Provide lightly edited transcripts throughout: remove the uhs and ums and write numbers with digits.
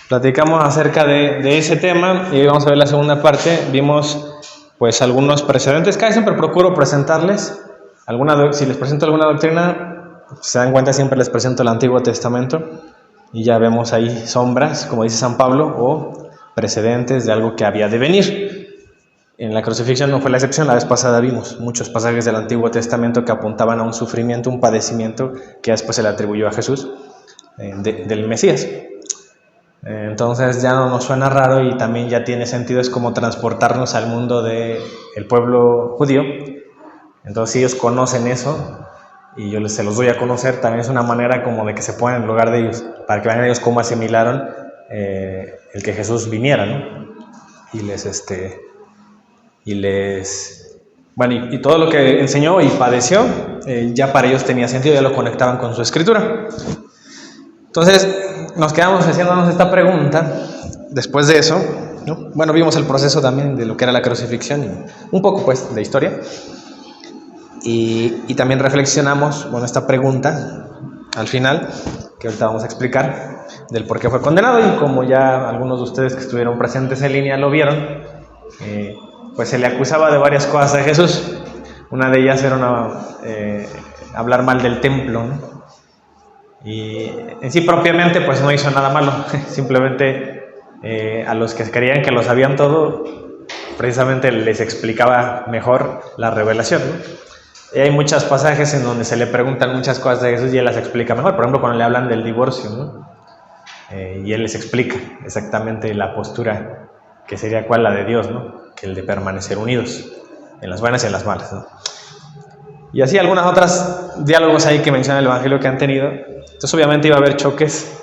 platicamos acerca de ese tema y hoy vamos a ver la segunda parte. Vimos pues algunos precedentes. Casi siempre procuro presentarles si les presento alguna doctrina, se dan cuenta, siempre les presento el Antiguo Testamento y ya vemos ahí sombras, como dice San Pablo, o precedentes de algo que había de venir. En la crucifixión no fue la excepción. La vez pasada vimos muchos pasajes del Antiguo Testamento que apuntaban a un sufrimiento, un padecimiento que después se le atribuyó a Jesús, del Mesías. Entonces ya no nos suena raro y también ya tiene sentido. Es como transportarnos al mundo del pueblo judío. Entonces ellos conocen eso y yo se los doy a conocer. También es una manera como de que se pongan en lugar de ellos, para que vean ellos cómo asimilaron el que Jesús viniera, ¿no? Y todo lo que enseñó y padeció, ya para ellos tenía sentido, ya lo conectaban con su escritura. Entonces nos quedamos haciéndonos esta pregunta después de eso, ¿no? Bueno, vimos el proceso también de lo que era la crucifixión y un poco pues de historia, y también reflexionamos esta pregunta al final, que ahorita vamos a explicar, del por qué fue condenado. Y como ya algunos de ustedes que estuvieron presentes en línea lo vieron, pues se le acusaba de varias cosas a Jesús. Una de ellas era hablar mal del templo, ¿no? Y en sí propiamente pues no hizo nada malo, simplemente a los que creían que lo sabían todo, precisamente les explicaba mejor la revelación, ¿no? Y hay muchos pasajes en donde se le preguntan muchas cosas de Jesús y él las explica mejor. Por ejemplo, cuando le hablan del divorcio, ¿no? Y él les explica exactamente la postura que sería cuál, la de Dios, ¿no? Que el de permanecer unidos en las buenas y en las malas, ¿no? Y así algunas otras diálogos ahí que menciona el Evangelio que han tenido. Entonces obviamente iba a haber choques,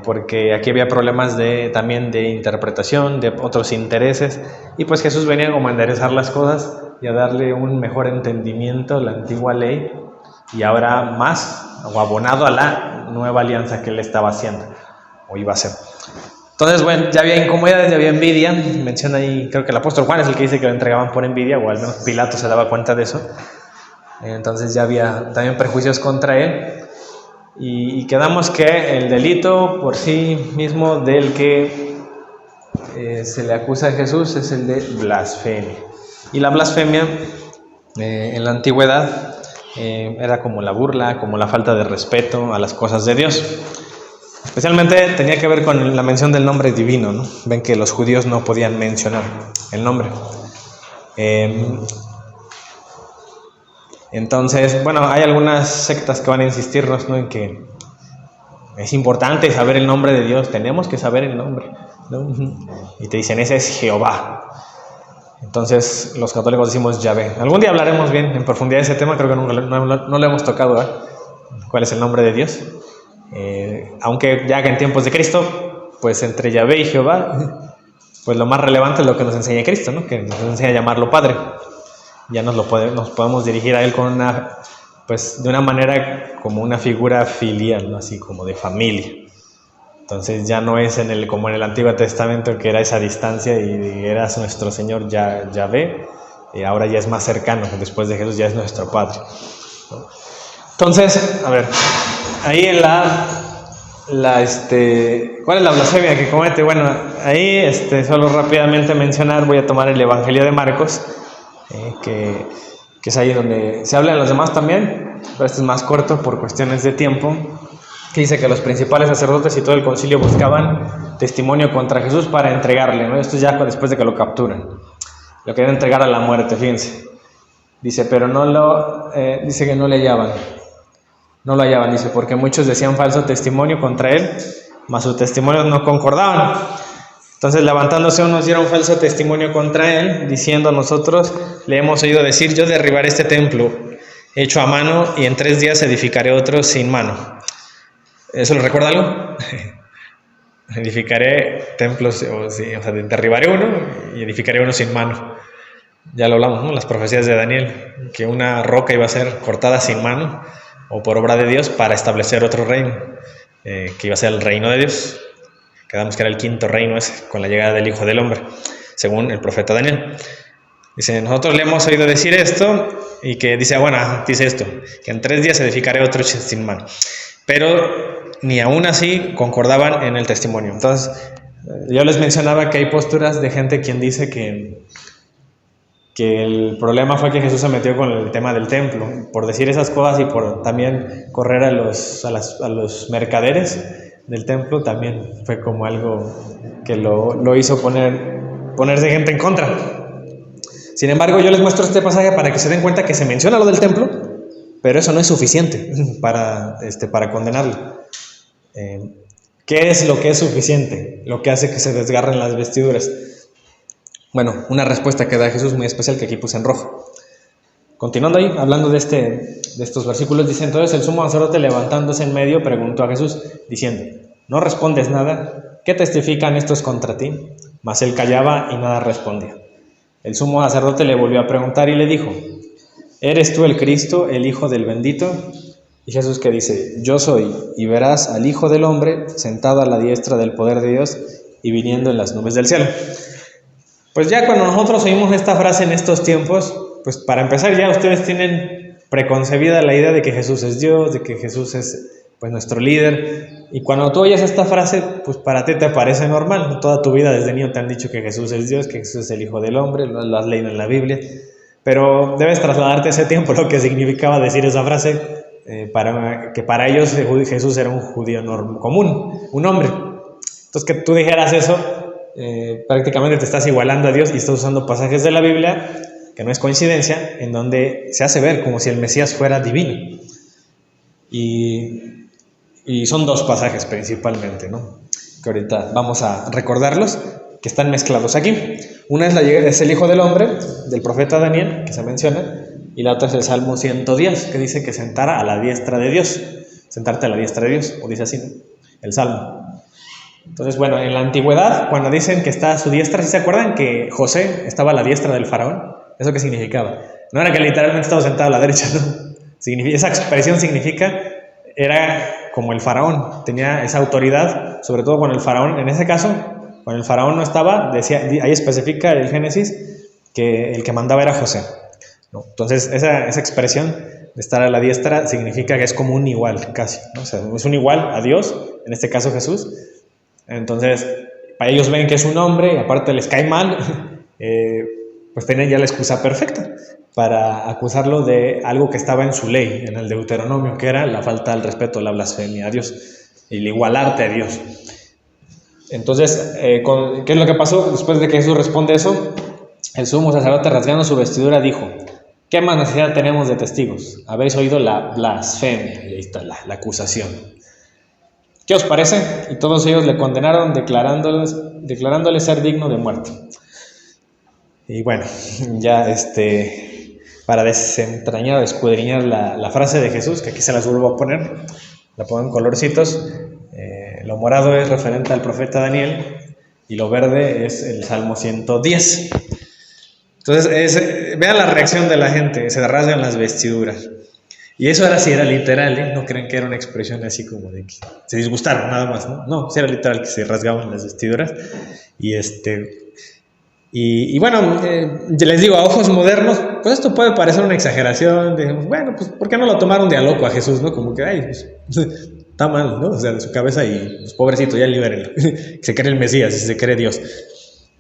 porque aquí había problemas también de interpretación, de otros intereses, y pues Jesús venía como a enderezar las cosas y a darle un mejor entendimiento a la antigua ley, y ahora más, o abonado a la nueva alianza que él estaba haciendo, o iba a hacer. Entonces, bueno, ya había incomodidades, ya había envidia. Menciona ahí, creo que el apóstol Juan es el que dice que lo entregaban por envidia, o al menos Pilato se daba cuenta de eso. Entonces ya había también prejuicios contra él. Y quedamos que el delito por sí mismo del que se le acusa a Jesús es el de blasfemia. Y la blasfemia en la antigüedad era como la burla, como la falta de respeto a las cosas de Dios. Especialmente tenía que ver con la mención del nombre divino, ¿no? Ven que los judíos no podían mencionar el nombre. Entonces, bueno, hay algunas sectas que van a insistirnos, ¿no?, en que es importante saber el nombre de Dios, tenemos que saber el nombre, ¿no? Y te dicen, ese es Jehová. Entonces, los católicos decimos Yahvé. Algún día hablaremos bien en profundidad de ese tema, creo que no lo hemos tocado, ¿verdad? ¿Cuál es el nombre de Dios? Aunque ya que en tiempos de Cristo, pues entre Yahvé y Jehová, pues lo más relevante es lo que nos enseña Cristo, ¿no? Que nos enseña a llamarlo Padre. Ya nos podemos dirigir a él con de una manera como una figura filial, ¿no? Así como de familia. Entonces ya no es como en el Antiguo Testamento, que era esa distancia y eras nuestro Señor Yahvé, y ahora ya es más cercano, después de Jesús ya es nuestro Padre, ¿no? Entonces, a ver, ahí en ¿cuál es la blasfemia que comete? Bueno, ahí solo rápidamente mencionar, voy a tomar el Evangelio de Marcos, que es ahí donde se habla de los demás también, pero este es más corto por cuestiones de tiempo, que dice que los principales sacerdotes y todo el concilio buscaban testimonio contra Jesús para entregarle, ¿no? Esto ya después de que lo capturan. Lo querían entregar a la muerte, fíjense. Dice, pero dice que no le hallaban. No lo hallaban, dice, porque muchos decían falso testimonio contra él, mas sus testimonios no concordaban. Entonces, levantándose unos dieron falso testimonio contra él, diciendo, nosotros le hemos oído decir, yo derribaré este templo hecho a mano y en 3 días edificaré otro sin mano. ¿Eso le recuerda algo? Edificaré templos, derribaré uno y edificaré uno sin mano. Ya lo hablamos, ¿no? Las profecías de Daniel, que una roca iba a ser cortada sin mano, o por obra de Dios, para establecer otro reino, que iba a ser el reino de Dios. Quedamos que era el 5.º reino ese, con la llegada del Hijo del Hombre, según el profeta Daniel. Dice, nosotros le hemos oído decir esto, y que dice esto, que en 3 días edificaré otro sin mano. pero ni aún así concordaban en el testimonio. Entonces, yo les mencionaba que hay posturas de gente quien dice que el problema fue que Jesús se metió con el tema del templo, por decir esas cosas y por también correr a los mercaderes del templo, también fue como algo que lo hizo ponerse gente en contra. Sin embargo, yo les muestro este pasaje para que se den cuenta que se menciona lo del templo, pero eso no es suficiente para condenarlo. ¿Qué es lo que es suficiente? Lo que hace que se desgarren las vestiduras. Bueno, una respuesta que da Jesús muy especial que aquí puse en rojo. Continuando ahí, hablando de estos versículos, dice: entonces el sumo sacerdote, levantándose en medio, preguntó a Jesús, diciendo: ¿no respondes nada? ¿Qué testifican estos contra ti? Mas él callaba y nada respondía. El sumo sacerdote le volvió a preguntar y le dijo: ¿eres tú el Cristo, el Hijo del bendito? Y Jesús que dice: yo soy, y verás al Hijo del Hombre sentado a la diestra del poder de Dios y viniendo en las nubes del cielo. Pues ya cuando nosotros oímos esta frase en estos tiempos, pues para empezar ya ustedes tienen preconcebida la idea de que Jesús es Dios, de que Jesús es pues nuestro líder, y cuando tú oyes esta frase, pues para ti te parece normal. Toda tu vida desde niño te han dicho que Jesús es Dios, que Jesús es el Hijo del Hombre, lo has leído en la Biblia, pero debes trasladarte ese tiempo lo que significaba decir esa frase, que para ellos Jesús era un judío común, un hombre. Entonces que tú dijeras eso, prácticamente te estás igualando a Dios y estás usando pasajes de la Biblia, que no es coincidencia, en donde se hace ver como si el Mesías fuera divino. Y son dos pasajes principalmente, ¿no?, que ahorita vamos a recordarlos, que están mezclados aquí. Una es el Hijo del Hombre, del profeta Daniel, que se menciona, y la otra es el Salmo 110, que dice que sentara a la diestra de Dios. Sentarte a la diestra de Dios, o dice así, ¿no?, el Salmo. Entonces, bueno, en la antigüedad, cuando dicen que está a su diestra, ¿sí se acuerdan que José estaba a la diestra del faraón? ¿Eso qué significaba? No era que literalmente estaba sentado a la derecha, no. Esa expresión significa, era como el faraón, tenía esa autoridad, sobre todo cuando el faraón, en ese caso, cuando el faraón no estaba, ahí especifica el Génesis que el que mandaba era José, ¿no? Entonces, esa expresión de estar a la diestra significa que es como un igual, casi, ¿no? O sea, es un igual a Dios, en este caso Jesús. Entonces, para ellos ven que es un hombre y aparte les cae mal, pues tienen ya la excusa perfecta para acusarlo de algo que estaba en su ley, en el Deuteronomio, que era la falta del respeto, la blasfemia a Dios, el igualarte a Dios. Entonces, ¿qué es lo que pasó? Después de que Jesús responde eso, el sumo sacerdote, rasgando su vestidura, dijo: ¿qué más necesidad tenemos de testigos? Habéis oído la blasfemia, y ahí está la acusación. ¿Qué os parece? Y todos ellos le condenaron, declarándole ser digno de muerte. Y bueno, ya para desentrañar, escudriñar la frase de Jesús, que aquí se las vuelvo a poner, la pongo en colorcitos. Lo morado es referente al profeta Daniel y lo verde es el Salmo 110. Entonces, vean la reacción de la gente, se rasgan las vestiduras. Y eso era literal, ¿eh? No creen que era una expresión así como de que se disgustaron nada más, ¿no? No, sí era literal que se rasgaban las vestiduras. Y bueno, les digo, a ojos modernos, pues esto puede parecer una exageración. Digamos, bueno, pues ¿por qué no lo tomaron de a loco a Jesús, no? Como que, ay, pues, está mal, ¿no? O sea, de su cabeza y, pues, pobrecito, ya libérenlo. Se cree el Mesías y se cree Dios.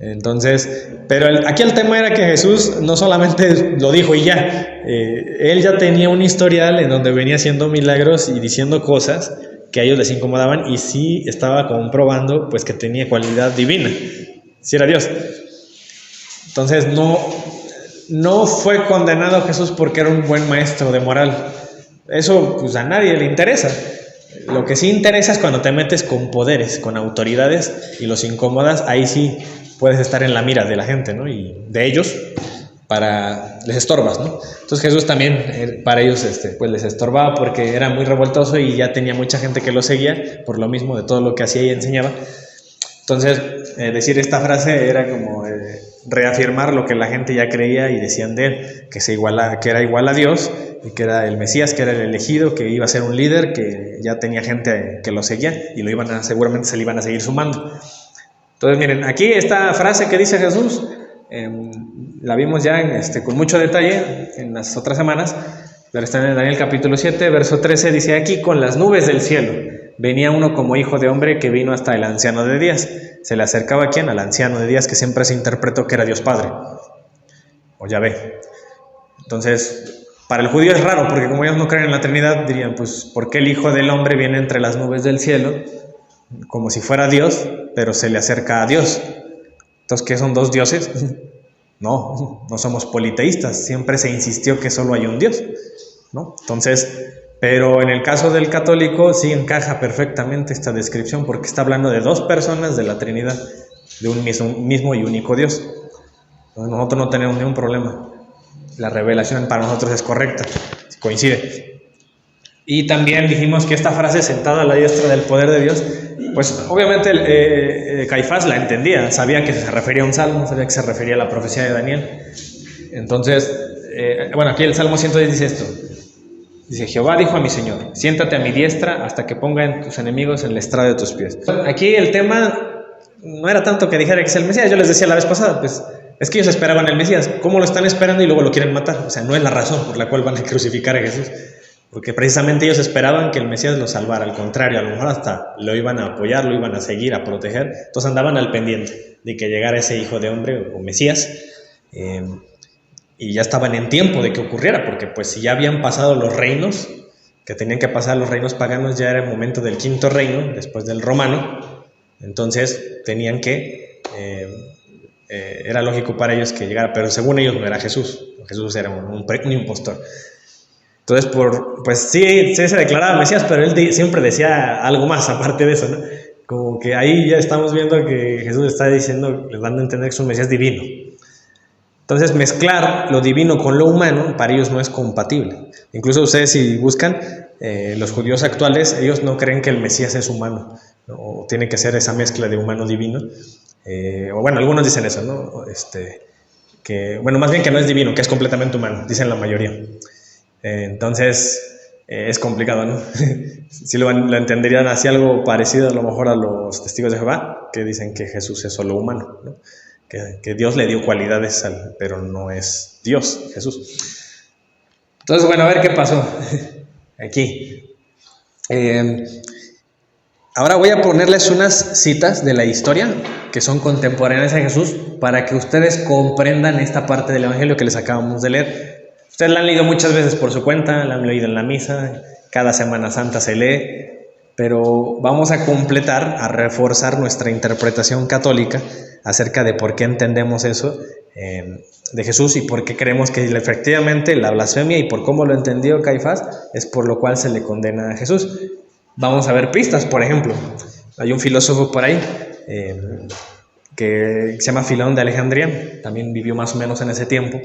Entonces, pero aquí el tema era que Jesús no solamente lo dijo y ya, él ya tenía un historial en donde venía haciendo milagros y diciendo cosas que a ellos les incomodaban y sí estaba comprobando pues que tenía cualidad divina, sí era Dios. Entonces no fue condenado Jesús porque era un buen maestro de moral. Eso pues a nadie le interesa. Lo que sí interesa es cuando te metes con poderes, con autoridades y los incomodas, ahí sí puedes estar en la mira de la gente, ¿no? Y de ellos, les estorbas, ¿no? Entonces Jesús también, para ellos, pues les estorbaba porque era muy revoltoso y ya tenía mucha gente que lo seguía, por lo mismo de todo lo que hacía y enseñaba. Entonces, decir esta frase era como reafirmar lo que la gente ya creía y decían de él, que era igual a Dios y que era el Mesías, que era el elegido, que iba a ser un líder, que ya tenía gente que lo seguía y seguramente se le iban a seguir sumando. Entonces, miren, aquí esta frase que dice Jesús, la vimos ya con mucho detalle en las otras semanas, Pero está en Daniel capítulo 7, verso 13, dice: aquí con las nubes del cielo venía uno como hijo de hombre que vino hasta el anciano de días. Se le acercaba ¿a quién? Al anciano de días, que siempre se interpretó que era Dios Padre, o Yahvé. Entonces, para el judío es raro, porque como ellos no creen en la Trinidad, dirían, pues, ¿por qué el Hijo del Hombre viene entre las nubes del cielo? Como si fuera Dios, pero se le acerca a Dios. Entonces, ¿qué son dos dioses? No, no somos politeístas, siempre se insistió que solo hay un Dios, ¿no? Entonces, pero en el caso del católico sí encaja perfectamente esta descripción, porque está hablando de dos personas de la Trinidad, de un mismo y único Dios. Entonces, nosotros no tenemos ningún problema. La revelación para nosotros es correcta, coincide. Y también dijimos que esta frase, sentado a la diestra del poder de Dios, pues obviamente Caifás la entendía, sabía que se refería a un salmo, sabía que se refería a la profecía de Daniel. Entonces, bueno, aquí el Salmo 110 dice esto. Dice: Jehová dijo a mi Señor, siéntate a mi diestra hasta que ponga en tus enemigos en el estrado de tus pies. Aquí el tema no era tanto que dijera que es el Mesías. Yo les decía la vez pasada, pues es que ellos esperaban el Mesías. ¿Cómo lo están esperando y luego lo quieren matar? O sea, no es la razón por la cual van a crucificar a Jesús, porque precisamente ellos esperaban que el Mesías los salvara. Al contrario, a lo mejor hasta lo iban a apoyar, lo iban a seguir, a proteger. Entonces andaban al pendiente de que llegara ese hijo de hombre o Mesías, y ya estaban en tiempo de que ocurriera, porque pues si ya habían pasado los reinos que tenían que pasar, los reinos paganos, ya era el momento del quinto reino después del romano. Entonces tenían que era lógico para ellos que llegara, pero según ellos no era Jesús. Jesús era un impostor. Entonces, pues sí se declaraba Mesías, pero él siempre decía algo más aparte de eso, ¿no? Como que ahí ya estamos viendo que Jesús está diciendo, les dando a entender que es un Mesías divino. Entonces, mezclar lo divino con lo humano para ellos no es compatible. Incluso ustedes, si buscan, los judíos actuales, ellos no creen que el Mesías es humano, ¿no? O tiene que ser esa mezcla de humano-divino. O bueno, algunos dicen eso, ¿no? Bueno, más bien que no es divino, que es completamente humano, dicen la mayoría. Entonces, es complicado, ¿no? Si lo entenderían así, algo parecido a lo mejor a los testigos de Jehová, que dicen que Jesús es solo humano, ¿no? Que Dios le dio cualidades, pero no es Dios, Jesús. Entonces, bueno, a ver qué pasó aquí. Ahora voy a ponerles unas citas de la historia que son contemporáneas a Jesús para que ustedes comprendan esta parte del Evangelio que les acabamos de leer. Ustedes la han leído muchas veces por su cuenta, la han leído en la misa, cada Semana Santa se lee, pero vamos a completar, a reforzar nuestra interpretación católica acerca de por qué entendemos eso de Jesús y por qué creemos que efectivamente la blasfemia y por cómo lo entendió Caifás es por lo cual se le condena a Jesús. Vamos a ver pistas. Por ejemplo, hay un filósofo por ahí que se llama Filón de Alejandría, también vivió más o menos en ese tiempo,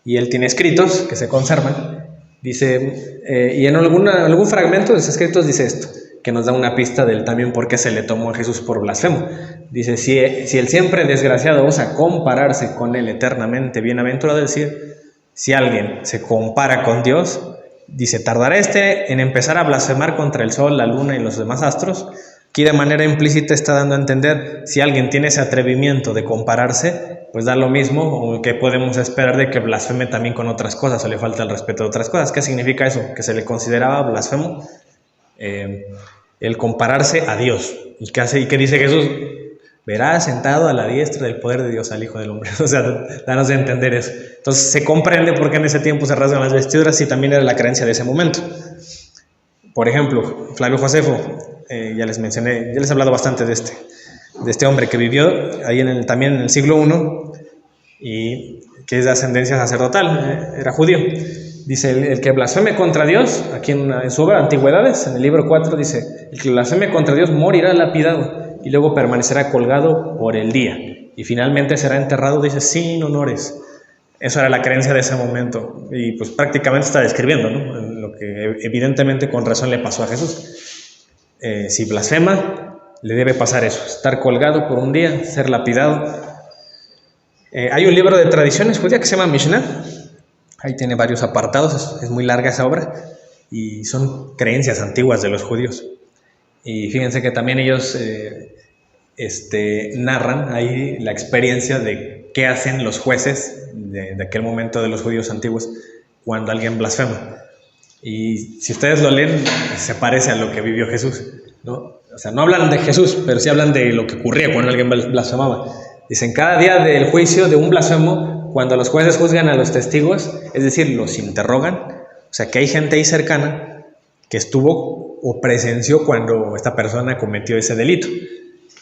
y él tiene escritos que se conservan. Dice, y en algún fragmento de sus escritos dice esto, que nos da una pista del también por qué se le tomó a Jesús por blasfemo. Dice: si el siempre desgraciado osa compararse con el eternamente bienaventurado, es decir, si alguien se compara con Dios, dice, tardará en empezar a blasfemar contra el sol, la luna y los demás astros. Aquí de manera implícita está dando a entender, si alguien tiene ese atrevimiento de compararse, pues da lo mismo, que podemos esperar de que blasfeme también con otras cosas, o le falta el respeto de otras cosas. ¿Qué significa eso? Que se le consideraba blasfemo el compararse a Dios. ¿Y qué hace? ¿Y qué dice Jesús? Verá sentado a la diestra del poder de Dios al Hijo del Hombre. O sea, danos de entender eso. Entonces se comprende por qué en ese tiempo se rasgan las vestiduras y también era la creencia de ese momento. Por ejemplo, Flavio Josefo, ya les mencioné, ya les he hablado bastante de este hombre que vivió ahí también en el siglo I y que es de ascendencia sacerdotal, era judío. Dice, el que blasfeme contra Dios, aquí en su obra Antigüedades, en el libro 4, dice, el que blasfeme contra Dios morirá lapidado y luego permanecerá colgado por el día y finalmente será enterrado, dice, sin honores. Eso era la creencia de ese momento y pues prácticamente está describiendo, ¿no?, lo que evidentemente con razón le pasó a Jesús. Si blasfema, le debe pasar eso, estar colgado por un día, ser lapidado. Hay un libro de tradiciones judías que se llama Mishnah. Ahí tiene varios apartados, es muy larga esa obra y son creencias antiguas de los judíos. Y fíjense que también ellos narran ahí la experiencia de qué hacen los jueces de aquel momento de los judíos antiguos cuando alguien blasfema. Y si ustedes lo leen, se parece a lo que vivió Jesús, ¿no? O sea, no hablan de Jesús, pero sí hablan de lo que ocurría cuando alguien blasfemaba. Dicen, cada día del juicio de un blasfemo, cuando los jueces juzgan a los testigos, es decir, los interrogan, o sea, que hay gente ahí cercana que estuvo o presenció cuando esta persona cometió ese delito.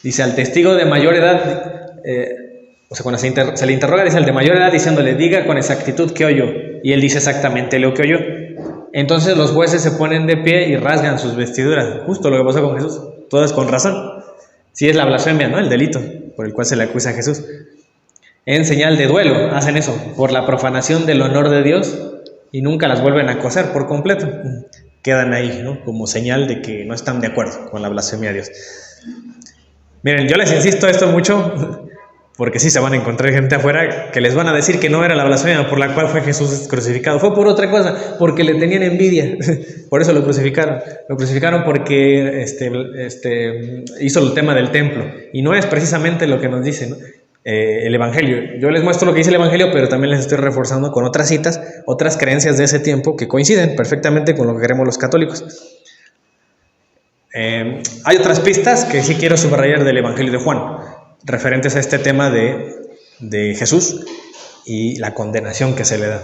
Dice, al testigo de mayor edad, o sea, cuando se le interroga, dice al de mayor edad, diciéndole, diga con exactitud qué oyó. Y él dice exactamente lo que oyó. Entonces los jueces se ponen de pie y rasgan sus vestiduras. Justo lo que pasó con Jesús. Todo es con razón. Sí es la blasfemia, ¿no? El delito por el cual se le acusa a Jesús. En señal de duelo hacen eso, por la profanación del honor de Dios, y nunca las vuelven a acosar por completo. Quedan ahí, ¿no? Como señal de que no están de acuerdo con la blasfemia de Dios. Miren, yo les insisto esto mucho, porque sí se van a encontrar gente afuera que les van a decir que no era la blasfemia por la cual fue Jesús crucificado. Fue por otra cosa, porque le tenían envidia. Por eso lo crucificaron. Lo crucificaron porque hizo el tema del templo. Y no es precisamente lo que nos dice, ¿no? El Evangelio. Yo les muestro lo que dice el Evangelio, pero también les estoy reforzando con otras citas, otras creencias de ese tiempo que coinciden perfectamente con lo que queremos los católicos. Hay otras pistas que sí quiero subrayar del Evangelio de Juan, referentes a este tema de Jesús y la condenación que se le da.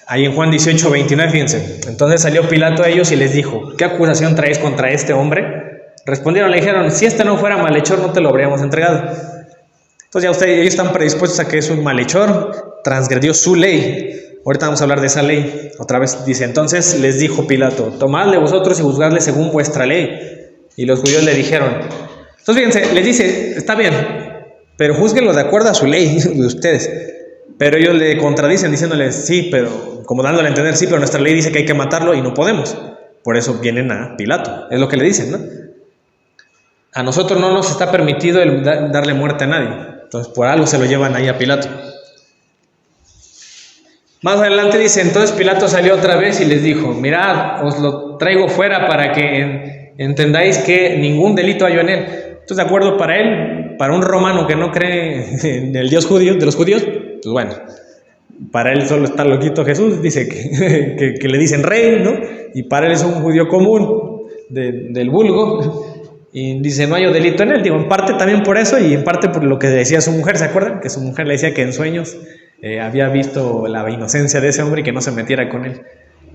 Ahí en Juan 18, 29, fíjense. Entonces salió Pilato a ellos y les dijo, ¿qué acusación traéis contra este hombre? Respondieron, le dijeron, si este no fuera malhechor, no te lo habríamos entregado. Entonces ya ellos están predispuestos a que es un malhechor, transgredió su ley. Ahorita vamos a hablar de esa ley. Otra vez dice, entonces les dijo Pilato, tomadle vosotros y juzgadle según vuestra ley. Y los judíos le dijeron, entonces fíjense, les dice, está bien, pero júzguenlo de acuerdo a su ley de ustedes. Pero ellos le contradicen diciéndoles, sí, pero como dándole a entender, sí, pero nuestra ley dice que hay que matarlo y no podemos. Por eso vienen a Pilato, es lo que le dicen, ¿no? A nosotros no nos está permitido darle muerte a nadie. Entonces por algo se lo llevan ahí a Pilato. Más adelante dice, entonces Pilato salió otra vez y les dijo, mirad, os lo traigo fuera para que entendáis que ningún delito hay en él. Entonces, de acuerdo para él, para un romano que no cree en el Dios judío, de los judíos, pues bueno, para él solo está loquito Jesús, dice que le dicen rey, ¿no? Y para él es un judío común del vulgo. Y dice, no hay delito en él. Digo, en parte también por eso y en parte por lo que decía su mujer, ¿se acuerdan? Que su mujer le decía que en sueños había visto la inocencia de ese hombre y que no se metiera con él.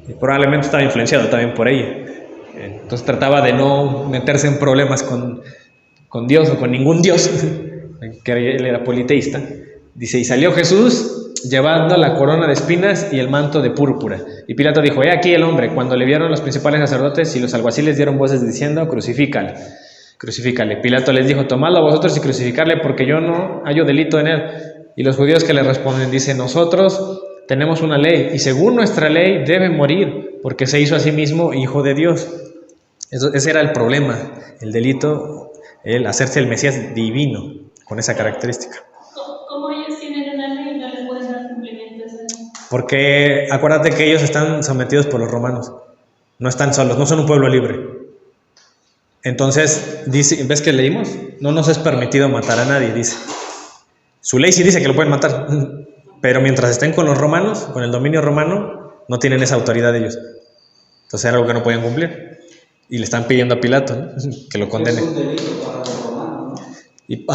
Y probablemente estaba influenciado también por ella. Entonces trataba de no meterse en problemas con Dios o con ningún Dios, que él era politeísta. Dice, y salió Jesús llevando la corona de espinas y el manto de púrpura. Y Pilato dijo, he aquí el hombre. Cuando le vieron los principales sacerdotes y los alguaciles dieron voces diciendo, crucifícale. Pilato les dijo, tomadlo a vosotros y crucificarle, porque yo no hallo delito en él. Y los judíos que le responden, dicen, nosotros tenemos una ley, y según nuestra ley debe morir, porque se hizo a sí mismo hijo de Dios. Ese era el problema, el delito, el hacerse el Mesías divino, con esa característica. ¿Cómo ellos tienen una ley y no le pueden dar cumplimiento a esa ley? Porque acuérdate que ellos están sometidos por los romanos, no están solos, no son un pueblo libre. Entonces, dice, ¿ves que leímos? No nos es permitido matar a nadie, dice. Su ley sí dice que lo pueden matar, pero mientras estén con los romanos, con el dominio romano, no tienen esa autoridad ellos. Entonces era algo que no podían cumplir. Y le están pidiendo a Pilato, ¿no? Que lo condene. Es un delito para los romanos, ¿no? Y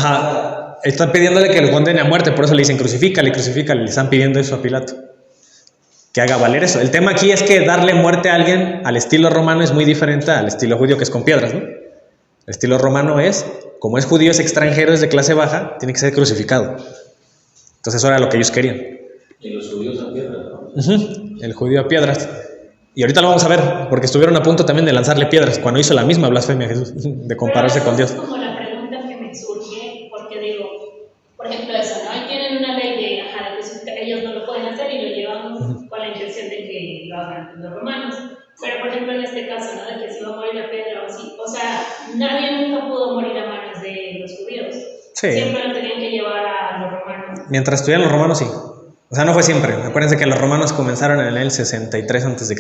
están pidiéndole que lo condene a muerte, por eso le dicen crucifícale, le están pidiendo eso a Pilato. Que haga valer eso. El tema aquí es que darle muerte a alguien al estilo romano es muy diferente al estilo judío, que es con piedras, ¿no? El estilo romano es, como es judío, es extranjero, es de clase baja, tiene que ser crucificado. Entonces eso era lo que ellos querían. Y los judíos a piedras, ¿no? El judío a piedras. Y ahorita lo vamos a ver, porque estuvieron a punto también de lanzarle piedras cuando hizo la misma blasfemia a Jesús, de compararse con Dios. Es como la pregunta que me surge, porque digo, por ejemplo, eso, ¿no? Y tienen una ley de ellos no lo pueden hacer y lo llevan con la intención de que lo hagan los romanos. Pero, por ejemplo, en este caso, ¿no? De que se va a morir a piedra o así. O sea, nadie nunca pudo morir a manos de los judíos. Sí. Siempre lo tenían que llevar a los romanos. Mientras estuvieran los romanos, sí. O sea, no fue siempre. Acuérdense que los romanos comenzaron en el 63 a.C.,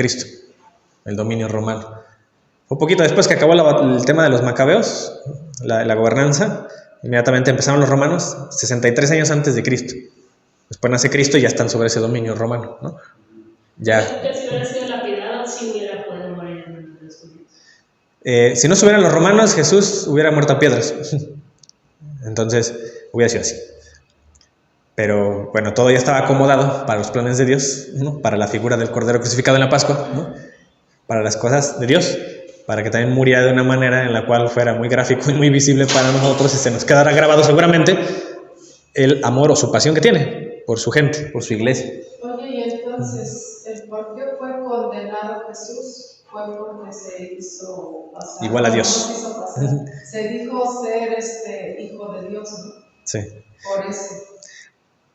el dominio romano. Fue poquito después que acabó el tema de los macabeos, la gobernanza. Inmediatamente empezaron los romanos, 63 años antes de Cristo. Después nace Cristo y ya están sobre ese dominio romano, ¿no? Ya. Que si hubiera sido lapidado, Si no estuvieran los romanos, Jesús hubiera muerto a piedras. Entonces, hubiera sido así. Pero bueno, todo ya estaba acomodado para los planes de Dios, ¿no? Para la figura del Cordero crucificado en la Pascua, ¿no? Para las cosas de Dios, para que también muriera de una manera en la cual fuera muy gráfico y muy visible para nosotros y se nos quedara grabado seguramente el amor o su pasión que tiene por su gente, por su iglesia. Oye, y entonces, ¿el por qué fue condenado Jesús? Fue porque se hizo pasar. Igual a Dios. No se hizo pasar. Se dijo ser hijo de Dios, ¿no? Sí. Por eso.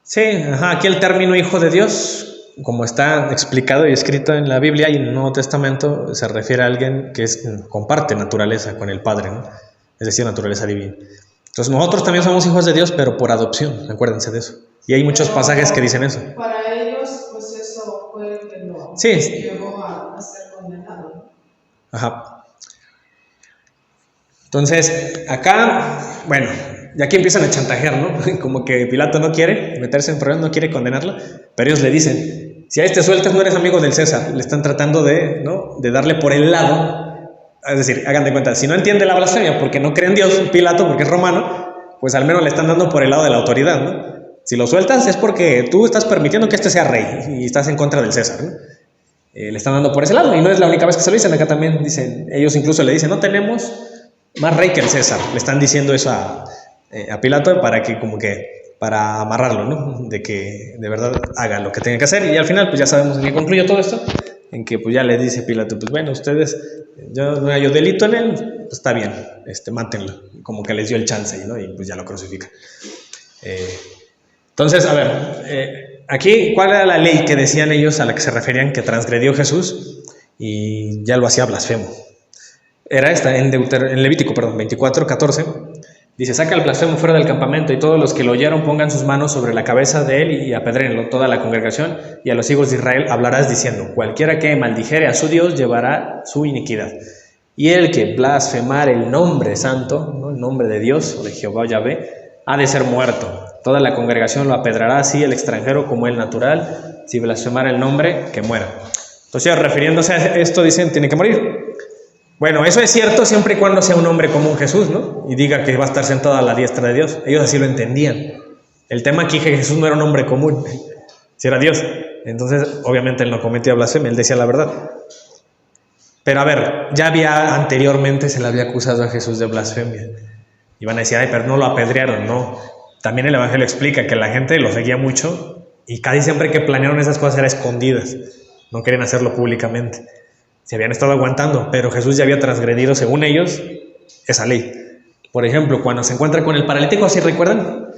Sí, aquí el término hijo de Dios, como está explicado y escrito en la Biblia y en el Nuevo Testamento, se refiere a alguien que comparte naturaleza con el Padre, ¿no? Es decir, naturaleza divina. Entonces nosotros también somos hijos de Dios, pero por adopción, acuérdense de eso. Y hay muchos pasajes que dicen eso. Para ellos, pues eso fue el que lo llevó a ser condenado, ¿no? Ajá. Entonces, acá, bueno, y aquí empiezan a chantajear, ¿no? Como que Pilato no quiere meterse en problemas, no quiere condenarlo, pero ellos le dicen, si a este sueltas no eres amigo del César. Le están tratando de, ¿no?, de darle por el lado. Es decir, hagan de cuenta, si no entiende la blasfemia porque no cree en Dios, Pilato, porque es romano, pues al menos le están dando por el lado de la autoridad, ¿no? Si lo sueltas es porque tú estás permitiendo que este sea rey y estás en contra del César, ¿no? Le están dando por ese lado, y no es la única vez que se lo dicen. Acá también dicen, ellos incluso le dicen, no tenemos más rey que el César. Le están diciendo eso a Pilato para que, como que, para amarrarlo, ¿no? De que de verdad haga lo que tenga que hacer. Y al final, pues ya sabemos en qué concluye todo esto, en que pues ya le dice Pilato, pues bueno, ustedes, yo no hay delito en él, pues está bien, mátenlo. Como que les dio el chance, ¿no? Y pues ya lo crucifica. Entonces, a ver, aquí, ¿cuál era la ley que decían ellos a la que se referían que transgredió Jesús y ya lo hacía blasfemo? Era esta, en Levítico 24:14, dice, saca el blasfemo fuera del campamento y todos los que lo oyeron pongan sus manos sobre la cabeza de él y apedréenlo. Toda la congregación y a los hijos de Israel hablarás diciendo, cualquiera que maldijere a su Dios llevará su iniquidad. Y el que blasfemare el nombre santo, ¿no?, el nombre de Dios o de Jehová o Yahvé, ha de ser muerto. Toda la congregación lo apedrará, así el extranjero como el natural. Si blasfemara el nombre, que muera. Entonces, refiriéndose a esto, dicen, tiene que morir. Bueno, eso es cierto siempre y cuando sea un hombre como un Jesús, ¿no? Y diga que va a estar sentado a la diestra de Dios. Ellos así lo entendían. El tema aquí es que Jesús no era un hombre común, si era Dios. Entonces, obviamente, él no cometía blasfemia, él decía la verdad. Pero a ver, ya anteriormente se le había acusado a Jesús de blasfemia. Y van a decir, ay, pero no lo apedrearon, no. También el Evangelio explica que la gente lo seguía mucho y casi siempre que planearon esas cosas eran escondidas. No querían hacerlo públicamente. Se habían estado aguantando, pero Jesús ya había transgredido, según ellos, esa ley. Por ejemplo, cuando se encuentra con el paralítico, ¿sí recuerdan?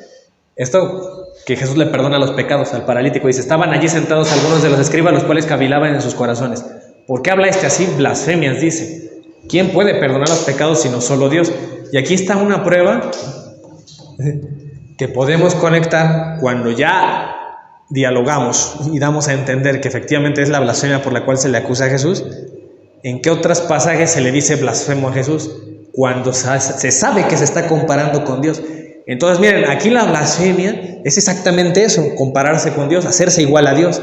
Esto, que Jesús le perdona los pecados al paralítico. Dice, estaban allí sentados algunos de los escribas, los cuales cavilaban en sus corazones. ¿Por qué habla así? Blasfemias, dice. ¿Quién puede perdonar los pecados sino solo Dios? Y aquí está una prueba que podemos conectar cuando ya dialogamos y damos a entender que efectivamente es la blasfemia por la cual se le acusa a Jesús. ¿En qué otros pasajes se le dice blasfemo a Jesús? Cuando se sabe que se está comparando con Dios. Entonces, miren, aquí la blasfemia es exactamente eso, compararse con Dios, hacerse igual a Dios.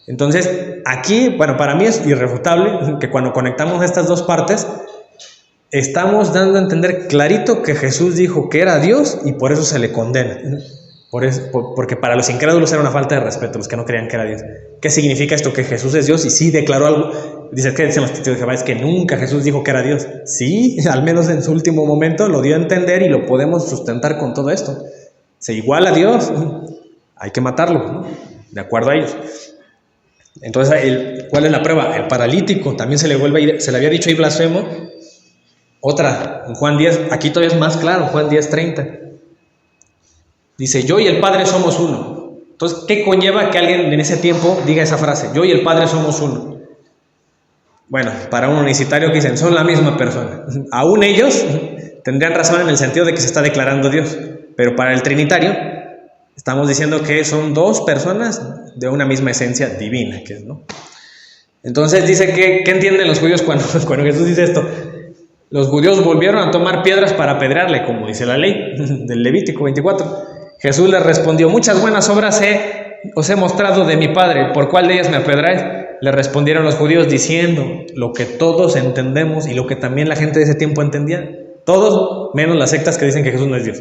Entonces, aquí, bueno, para mí es irrefutable que cuando conectamos estas dos partes, estamos dando a entender clarito que Jesús dijo que era Dios y por eso se le condena. Porque para los incrédulos era una falta de respeto, los que no creían que era Dios. ¿Qué significa esto? Que Jesús es Dios y sí declaró algo. Dice, ¿qué dicen los testigos de Jehová? Es que nunca Jesús dijo que era Dios. Sí, al menos en su último momento lo dio a entender y lo podemos sustentar con todo esto. Se iguala a Dios, hay que matarlo, ¿no? De acuerdo a ellos. Entonces, ¿cuál es la prueba? El paralítico también se le había dicho ahí blasfemo. Otra, en Juan 10, aquí todavía es más claro, Juan 10:30. Dice, yo y el Padre somos uno. Entonces, ¿qué conlleva que alguien en ese tiempo diga esa frase? Yo y el Padre somos uno. Bueno, para un unicitario que dicen, son la misma persona. Aún ellos tendrían razón en el sentido de que se está declarando Dios. Pero para el trinitario, estamos diciendo que son dos personas de una misma esencia divina, ¿no? Entonces dice que, ¿qué entienden los judíos cuando Jesús dice esto? Los judíos volvieron a tomar piedras para apedrearle, como dice la ley del Levítico 24. Jesús les respondió, muchas buenas obras os he mostrado de mi Padre, ¿por cuál de ellas me apedráis? le respondieron los judíos diciendo lo que todos entendemos y lo que también la gente de ese tiempo entendía. Todos, menos las sectas que dicen que Jesús no es Dios.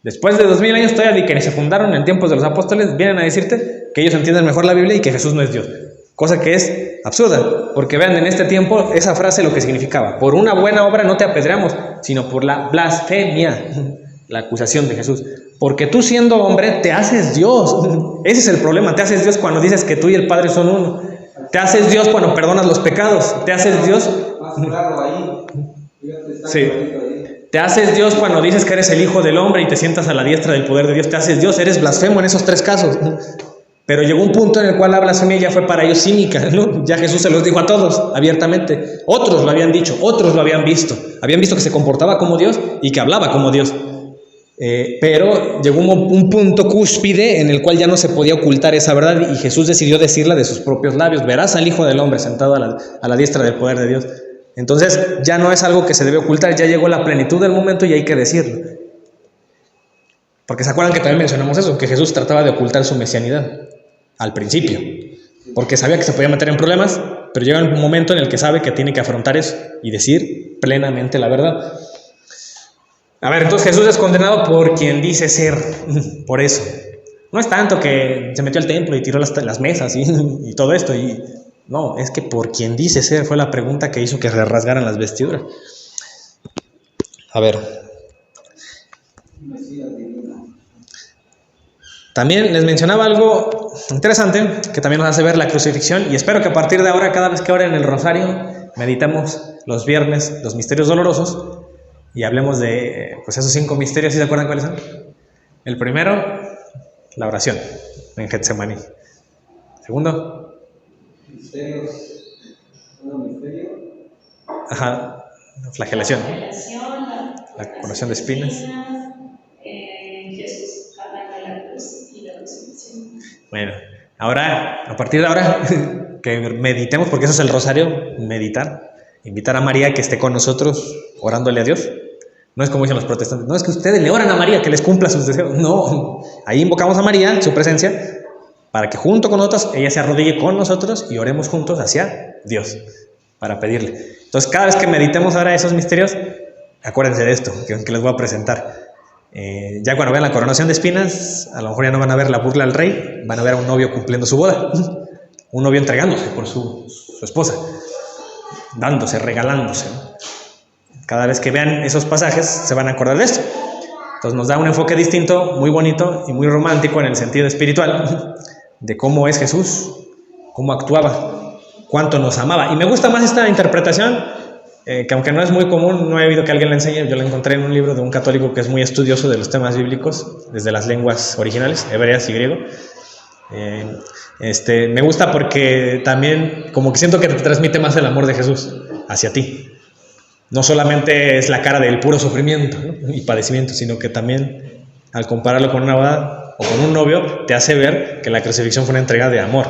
Después de 2000 años todavía, que se fundaron en tiempos de los apóstoles, vienen a decirte que ellos entienden mejor la Biblia y que Jesús no es Dios. Cosa que es absurda, porque vean, en este tiempo esa frase lo que significaba: por una buena obra no te apedreamos, sino por la blasfemia, la acusación de Jesús. Porque tú, siendo hombre, te haces Dios. Ese es el problema, te haces Dios cuando dices que tú y el Padre son uno. Te haces Dios cuando perdonas los pecados. Te haces Dios. Más claro ahí. Fíjate, está Sí. clarito ahí. Te haces Dios cuando dices que eres el Hijo del Hombre y te sientas a la diestra del poder de Dios. Te haces Dios, eres blasfemo en esos 3 casos. Pero llegó un punto en el cual la blasfemia ya fue para ellos cínica, ¿no? Ya Jesús se los dijo a todos abiertamente. Otros lo habían dicho, otros lo habían visto. Habían visto que se comportaba como Dios y que hablaba como Dios. Pero llegó un punto cúspide en el cual ya no se podía ocultar esa verdad y Jesús decidió decirla de sus propios labios: verás al Hijo del Hombre sentado a la diestra del poder de Dios. Entonces ya no es algo que se debe ocultar, ya llegó la plenitud del momento y hay que decirlo. Porque se acuerdan que también mencionamos eso, que Jesús trataba de ocultar su mesianidad al principio, porque sabía que se podía meter en problemas, pero llega un momento en el que sabe que tiene que afrontar eso y decir plenamente la verdad. A ver, entonces Jesús es condenado por quien dice ser, por eso. No es tanto que se metió al templo y tiró las mesas y todo esto, no, es que por quien dice ser fue la pregunta que hizo que le rasgaran las vestiduras. A ver. También les mencionaba algo interesante que también nos hace ver la crucifixión, y espero que a partir de ahora, cada vez que oren el rosario, meditemos los viernes los misterios dolorosos y hablemos de esos 5 misterios. ¿Sí se acuerdan cuáles son? El primero, la oración en Getsemaní. Segundo, Misterios. ¿Un misterio? ajá, la flagelación, La coronación de espinas. Jesús cargando la cruz y la resurrección. Bueno, ahora, a partir de ahora, que meditemos, porque eso es el rosario, meditar, invitar a María que esté con nosotros orándole a Dios. No es como dicen los protestantes, no es que ustedes le oran a María que les cumpla sus deseos. No, ahí invocamos a María, su presencia, para que junto con nosotros ella se arrodille con nosotros y oremos juntos hacia Dios para pedirle. Entonces, cada vez que meditemos ahora esos misterios, acuérdense de esto que les voy a presentar. Ya cuando vean la coronación de espinas, a lo mejor ya no van a ver la burla al rey, van a ver a un novio cumpliendo su boda, un novio entregándose por su esposa, dándose, regalándose. Cada vez que vean esos pasajes se van a acordar de esto. Entonces nos da un enfoque distinto, muy bonito y muy romántico en el sentido espiritual de cómo es Jesús, cómo actuaba, cuánto nos amaba. Y me gusta más esta interpretación, que aunque no es muy común, no he oído que alguien la enseñe. Yo la encontré en un libro de un católico que es muy estudioso de los temas bíblicos, desde las lenguas originales, hebreas y griego. Me gusta porque también como que siento que te transmite más el amor de Jesús hacia ti. No solamente es la cara del puro sufrimiento, ¿no? y padecimiento, sino que también al compararlo con una boda o con un novio, te hace ver que la crucifixión fue una entrega de amor.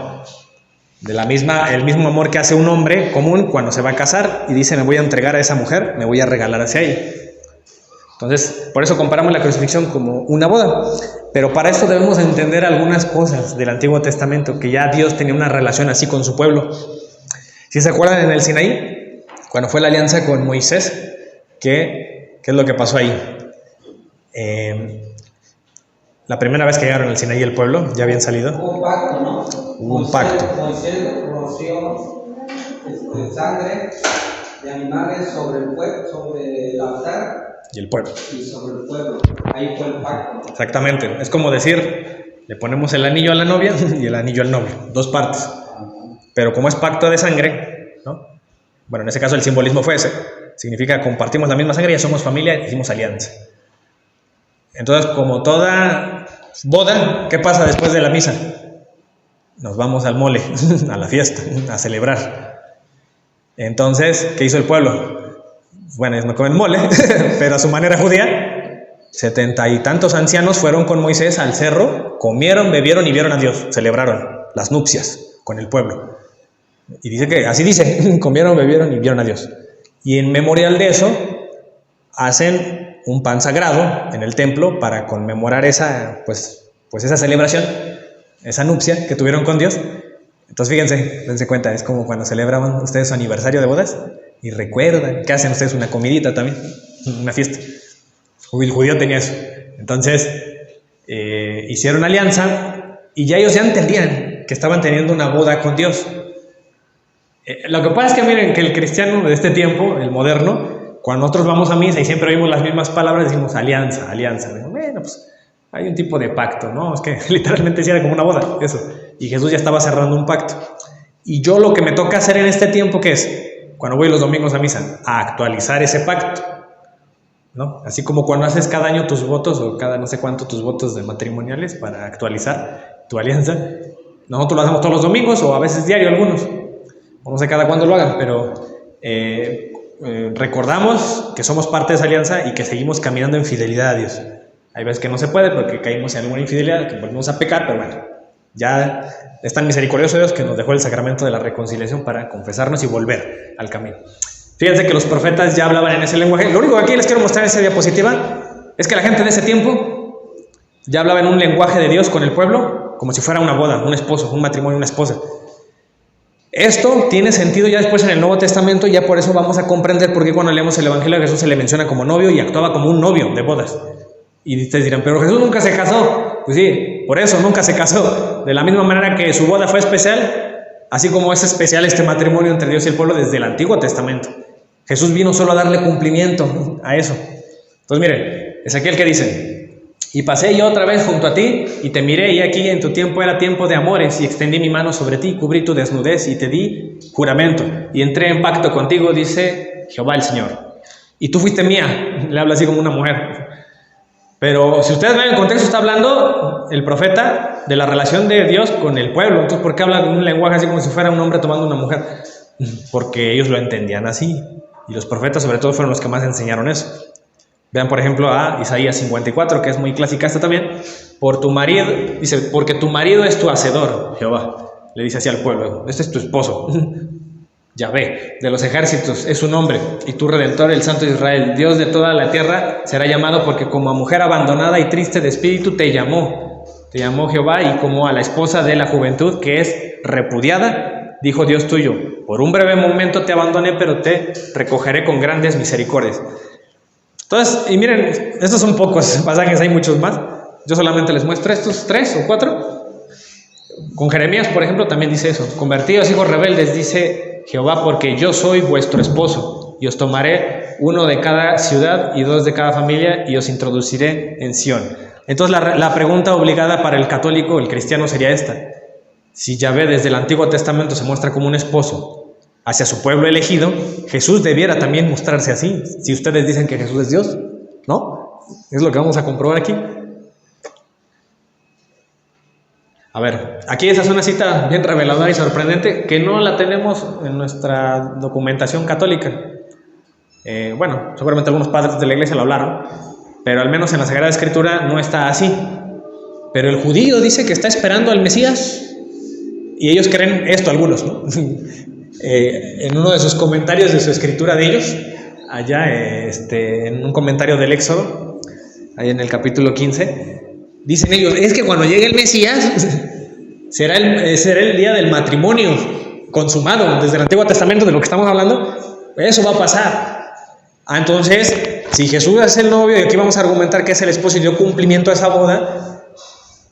El mismo amor que hace un hombre común cuando se va a casar y dice: me voy a entregar a esa mujer, me voy a regalar hacia ella. Entonces, por eso comparamos la crucifixión como una boda. Pero para eso debemos entender algunas cosas del Antiguo Testamento, que ya Dios tenía una relación así con su pueblo. Si se acuerdan, en el Sinaí, cuando fue la alianza con Moisés, ¿qué es lo que pasó ahí? La primera vez que llegaron al Sinaí el pueblo, ya habían salido. Hubo un pacto, ¿no? Hubo un pacto. Moisés roció sangre de animales sobre el altar Y el pueblo. y sobre el pueblo. Ahí fue el pacto. Exactamente. Es como decir, le ponemos el anillo a la novia y el anillo al novio. 2 partes. Pero como es pacto de sangre, ¿no? Bueno, en ese caso el simbolismo fue ese. Significa compartimos la misma sangre, ya somos familia, hicimos alianza. Entonces, como toda boda, ¿qué pasa después de la misa? Nos vamos al mole, a la fiesta, a celebrar. Entonces, ¿qué hizo el pueblo? Bueno, ellos no comen mole, pero a su manera judía, 70 y tantos ancianos fueron con Moisés al cerro, comieron, bebieron y vieron a Dios, celebraron las nupcias con el pueblo. Y dice que, así dice, comieron, bebieron y vieron a Dios. Y en memorial de eso, hacen un pan sagrado en el templo para conmemorar esa celebración, esa nupcia que tuvieron con Dios. Entonces fíjense, dense cuenta, es como cuando celebraban ustedes su aniversario de bodas y recuerdan que hacen ustedes una comidita también, una fiesta. El judío tenía eso. Entonces hicieron alianza y ya ellos ya entendían que estaban teniendo una boda con Dios. Lo que pasa es que miren que el cristiano de este tiempo, el moderno, cuando nosotros vamos a misa y siempre oímos las mismas palabras, decimos alianza, alianza. Bueno, pues hay un tipo de pacto, ¿no? Es que literalmente sí era como una boda, eso. Y Jesús ya estaba cerrando un pacto. Y yo lo que me toca hacer en este tiempo, ¿qué es? Cuando voy los domingos a misa, a actualizar ese pacto, ¿no? Así como cuando haces cada año tus votos o cada no sé cuánto tus votos de matrimoniales para actualizar tu alianza. Nosotros lo hacemos todos los domingos o a veces diario algunos. O no sé cada cuándo lo hagan, pero recordamos que somos parte de esa alianza y que seguimos caminando en fidelidad a Dios. Hay veces que no se puede porque caímos en alguna infidelidad, que volvemos a pecar, pero bueno, ya es tan misericordioso Dios que nos dejó el sacramento de la reconciliación para confesarnos y volver al camino. Fíjense que los profetas ya hablaban en ese lenguaje. Lo único que aquí les quiero mostrar en esa diapositiva es que la gente de ese tiempo ya hablaba en un lenguaje de Dios con el pueblo, como si fuera una boda, un esposo, un matrimonio, una esposa. Esto tiene sentido ya después en el Nuevo Testamento, ya por eso vamos a comprender por qué cuando leemos el Evangelio a Jesús se le menciona como novio y actuaba como un novio de bodas. Y ustedes dirán, pero Jesús nunca se casó. Pues sí, por eso nunca se casó. De la misma manera que su boda fue especial, así como es especial este matrimonio entre Dios y el pueblo desde el Antiguo Testamento. Jesús vino solo a darle cumplimiento a eso. Entonces miren, Ezequiel que dice: y pasé yo otra vez junto a ti, y te miré, y aquí en tu tiempo era tiempo de amores, y extendí mi mano sobre ti, cubrí tu desnudez, y te di juramento, y entré en pacto contigo, dice Jehová el Señor. Y tú fuiste mía. Le habla así como una mujer. Pero si ustedes ven el contexto, está hablando el profeta de la relación de Dios con el pueblo. Entonces, ¿por qué habla en un lenguaje así como si fuera un hombre tomando una mujer? Porque ellos lo entendían así. Y los profetas sobre todo fueron los que más enseñaron eso. Vean por ejemplo a Isaías 54, que es muy clásica esta también. Por tu marido, dice, porque tu marido es tu hacedor, Jehová. Le dice así al pueblo, este es tu esposo. Yahvé, de los ejércitos, es su nombre, y tu Redentor, el Santo de Israel, Dios de toda la tierra, será llamado, porque como a mujer abandonada y triste de espíritu te llamó Jehová, y como a la esposa de la juventud que es repudiada, dijo Dios tuyo, por un breve momento te abandoné, pero te recogeré con grandes misericordias. Entonces, y miren, estos son pocos pasajes, hay muchos más, yo solamente les muestro estos 3 o 4. Con Jeremías, por ejemplo, también dice eso, convertidos hijos rebeldes, dice Jehová, porque yo soy vuestro esposo, y os tomaré 1 de cada ciudad y 2 de cada familia, y os introduciré en Sión. Entonces la pregunta obligada para el católico, el cristiano, sería esta: si Yahvé desde el Antiguo Testamento se muestra como un esposo hacia su pueblo elegido, Jesús debiera también mostrarse así, si ustedes dicen que Jesús es Dios, ¿no? Es lo que vamos a comprobar aquí. A ver, aquí esa es una cita bien reveladora y sorprendente que no la tenemos en nuestra documentación católica. Bueno, seguramente algunos padres de la iglesia lo hablaron, pero al menos en la Sagrada Escritura no está así. Pero el judío dice que está esperando al Mesías, y ellos creen esto, algunos, ¿no? En uno de sus comentarios de su escritura de ellos, allá en un comentario del Éxodo, ahí en el capítulo 15, dicen ellos, es que cuando llegue el Mesías será el día del matrimonio consumado. Desde el Antiguo Testamento, de lo que estamos hablando, eso va a pasar. Entonces, si Jesús es el novio y aquí vamos a argumentar que es el esposo y dio cumplimiento a esa boda,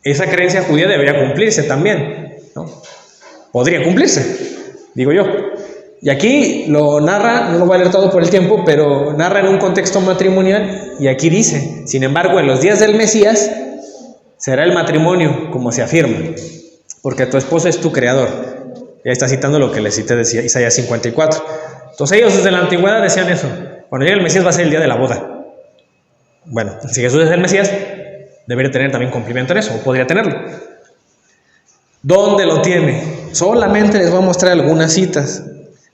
esa creencia judía debería cumplirse también, ¿no? Podría cumplirse, digo yo. Y aquí lo narra, no lo voy a leer todo por el tiempo, pero narra en un contexto matrimonial, y aquí dice: sin embargo, en los días del Mesías será el matrimonio, como se afirma, porque tu esposo es tu creador. Ya está citando lo que le cité de Isaías 54. Entonces ellos desde la antigüedad decían eso: cuando llegue el Mesías va a ser el día de la boda. Bueno, si Jesús es el Mesías, debería tener también cumplimiento en eso, o podría tenerlo. ¿Dónde lo tiene? Solamente les voy a mostrar algunas citas,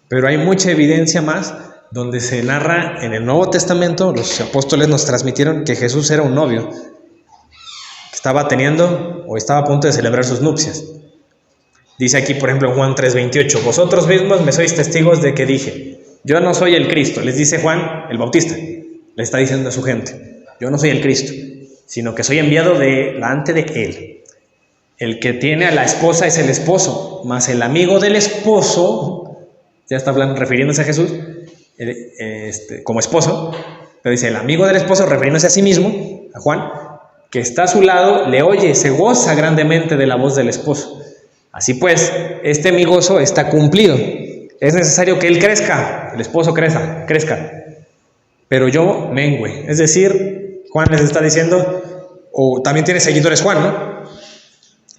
pero hay mucha evidencia más donde se narra en el Nuevo Testamento. Los apóstoles nos transmitieron que Jesús era un novio, que estaba teniendo o estaba a punto de celebrar sus nupcias. Dice aquí, por ejemplo, en Juan 3:28, vosotros mismos me sois testigos de que dije, yo no soy el Cristo. Les dice Juan el Bautista, le está diciendo a su gente, yo no soy el Cristo, sino que soy enviado delante de Él. el que tiene a la esposa es el esposo, más el amigo del esposo, ya está hablando, refiriéndose a Jesús como esposo, pero dice el amigo del esposo refiriéndose a sí mismo, a Juan, que está a su lado, le oye, se goza grandemente de la voz del esposo. Así pues, este amigoso está cumplido. Es necesario que él crezca, el esposo crezca, pero yo mengüe. Es decir, Juan les está diciendo, o también tiene seguidores Juan, ¿no?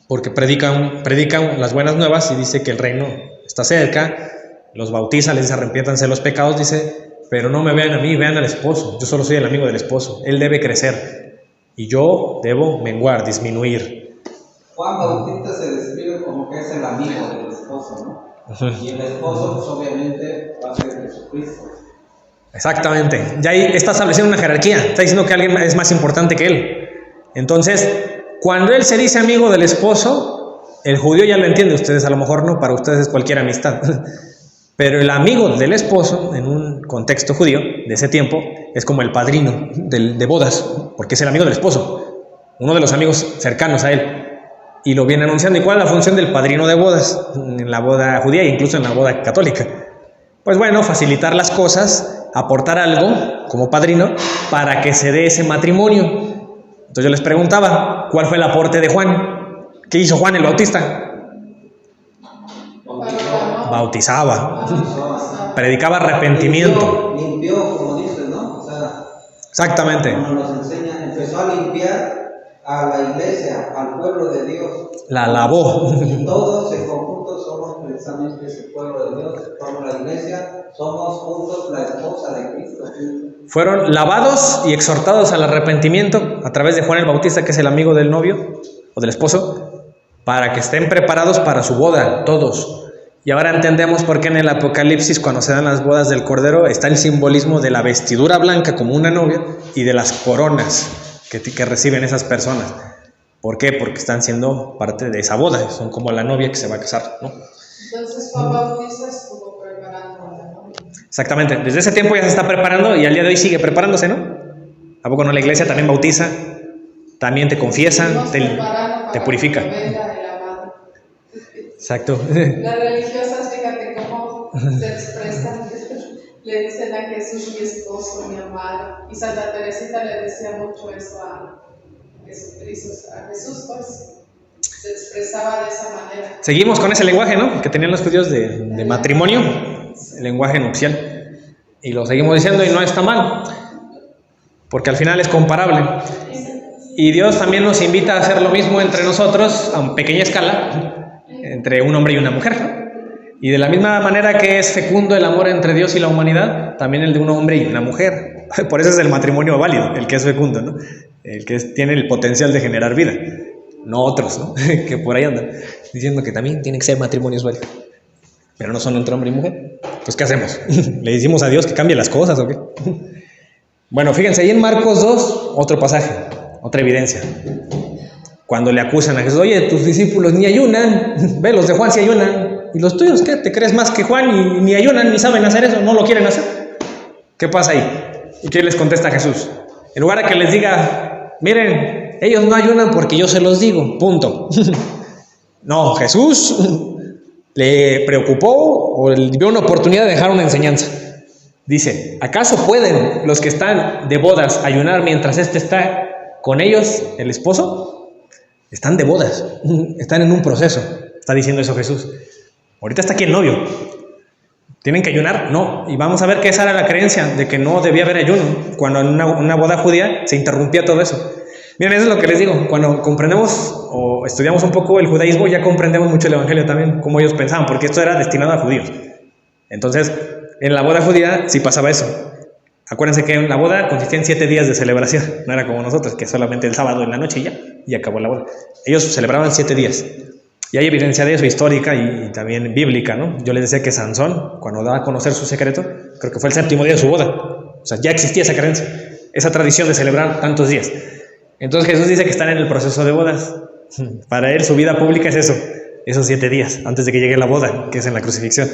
Porque predican las buenas nuevas y dice que el reino está cerca, los bautiza, les dice arrepiéntanse de los pecados, dice, pero no me vean a mí, vean al esposo, yo solo soy el amigo del esposo, él debe crecer y yo debo menguar, disminuir. Juan Bautista se describe como que es el amigo del esposo, ¿no? Y el esposo, pues obviamente, va a ser Jesucristo. Exactamente, ya ahí está estableciendo una jerarquía, está diciendo que alguien es más importante que él. Entonces, cuando él se dice amigo del esposo, el judío ya lo entiende, ustedes a lo mejor no, para ustedes es cualquier amistad. Pero el amigo del esposo, en un contexto judío de ese tiempo, es como el padrino de bodas, porque es el amigo del esposo, uno de los amigos cercanos a él. Y lo viene anunciando. ¿Y cuál es la función del padrino de bodas? En la boda judía e incluso en la boda católica. Pues bueno, facilitar las cosas, aportar algo como padrino para que se dé ese matrimonio. Entonces yo les preguntaba, ¿cuál fue el aporte de Juan? ¿Qué hizo Juan el Bautista? Bautizaba, predicaba arrepentimiento. Limpió, como dices, ¿no? O sea, exactamente. como nos enseña, empezó a limpiar a la iglesia, al pueblo de Dios. La lavó. Y todos en conjunto somos precisamente ese pueblo de Dios, somos la iglesia, somos juntos la esposa de Cristo. Fueron lavados y exhortados al arrepentimiento a través de Juan el Bautista, que es el amigo del novio o del esposo, para que estén preparados para su boda, todos. Y ahora entendemos por qué en el Apocalipsis, cuando se dan las bodas del Cordero, está el simbolismo de la vestidura blanca como una novia y de las coronas que reciben esas personas. ¿Por qué? Porque están siendo parte de esa boda, son como la novia que se va a casar, ¿no? Entonces Juan Bautista estuvo preparando a la novia. Exactamente, desde ese tiempo ya se está preparando y al día de hoy sigue preparándose, ¿no? ¿A poco no? La iglesia también bautiza, también te confiesa, te purifica. Exacto. Las religiosas, fíjate cómo se expresan, le dicen a Jesús mi esposo, mi amado. Y Santa Teresita le decía mucho eso a Jesucristo, a Jesús, pues se expresaba de esa manera. Seguimos con ese lenguaje, ¿no? Que tenían los judíos de matrimonio, el lenguaje nupcial. Y lo seguimos diciendo y no está mal, porque al final es comparable. Y Dios también nos invita a hacer lo mismo entre nosotros, a pequeña escala, entre un hombre y una mujer, ¿no? Y de la misma manera que es fecundo el amor entre Dios y la humanidad, también el de un hombre y una mujer. Por eso es el matrimonio válido, el que es fecundo, ¿no? El que tiene el potencial de generar vida, no otros, ¿no? Que por ahí andan diciendo que también tienen que ser matrimonios válidos, pero no son entre hombre y mujer. Pues ¿qué hacemos? ¿Le decimos a Dios que cambie las cosas o qué? Bueno, fíjense, ahí en Marcos 2, otro pasaje, otra evidencia. Cuando le acusan a Jesús, oye, tus discípulos ni ayunan, ve, los de Juan sí ayunan, ¿y los tuyos qué? ¿Te crees más que Juan y ni ayunan, ni saben hacer eso, no lo quieren hacer? ¿Qué pasa ahí? ¿Y qué les contesta Jesús? En lugar de que les diga, miren, ellos no ayunan porque yo se los digo, punto. No, Jesús le preocupó o le dio una oportunidad de dejar una enseñanza. Dice, ¿acaso pueden los que están de bodas ayunar mientras está con ellos, el esposo? Están de bodas, están en un proceso, está diciendo eso Jesús. Ahorita está aquí el novio. ¿Tienen que ayunar? No. Y vamos a ver que esa era la creencia, de que no debía haber ayuno. Cuando en una boda judía se interrumpía todo eso. Miren, eso es lo que les digo. Cuando comprendemos o estudiamos un poco el judaísmo, ya comprendemos mucho el evangelio también, cómo ellos pensaban, porque esto era destinado a judíos. Entonces, en la boda judía sí pasaba eso. Acuérdense que la boda consistía en 7 días de celebración, no era como nosotros, que solamente el sábado en la noche y acabó la boda. Ellos celebraban 7 días. Y hay evidencia de eso, histórica y también bíblica, ¿no? Yo les decía que Sansón, cuando daba a conocer su secreto, creo que fue el 7º día de su boda. O sea, ya existía esa creencia, esa tradición de celebrar tantos días. Entonces Jesús dice que están en el proceso de bodas. Para él su vida pública es eso, esos 7 días, antes de que llegue la boda, que es en la crucifixión.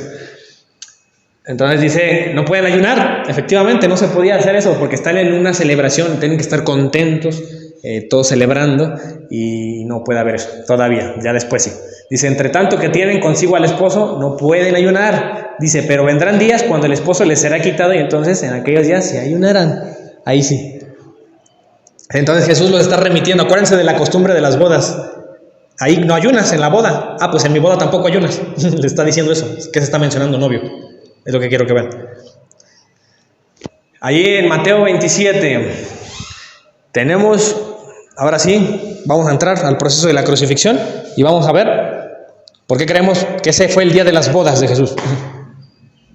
Entonces dice, no pueden ayunar. Efectivamente, no se podía hacer eso porque están en una celebración, tienen que estar contentos todos celebrando, y no puede haber eso todavía, ya después sí. Dice, entre tanto que tienen consigo al esposo, no pueden ayunar. Dice, pero vendrán días cuando el esposo les será quitado, y entonces en aquellos días se ayunarán. Ahí sí. Entonces Jesús los está remitiendo. Acuérdense de la costumbre de las bodas. Ahí no ayunas en la boda. Ah, pues en mi boda tampoco ayunas. Le está diciendo eso. ¿Qué se está mencionando, novio? Es lo que quiero que vean. Ahí en Mateo 27 tenemos, ahora sí, vamos a entrar al proceso de la crucifixión y vamos a ver por qué creemos que ese fue el día de las bodas de Jesús.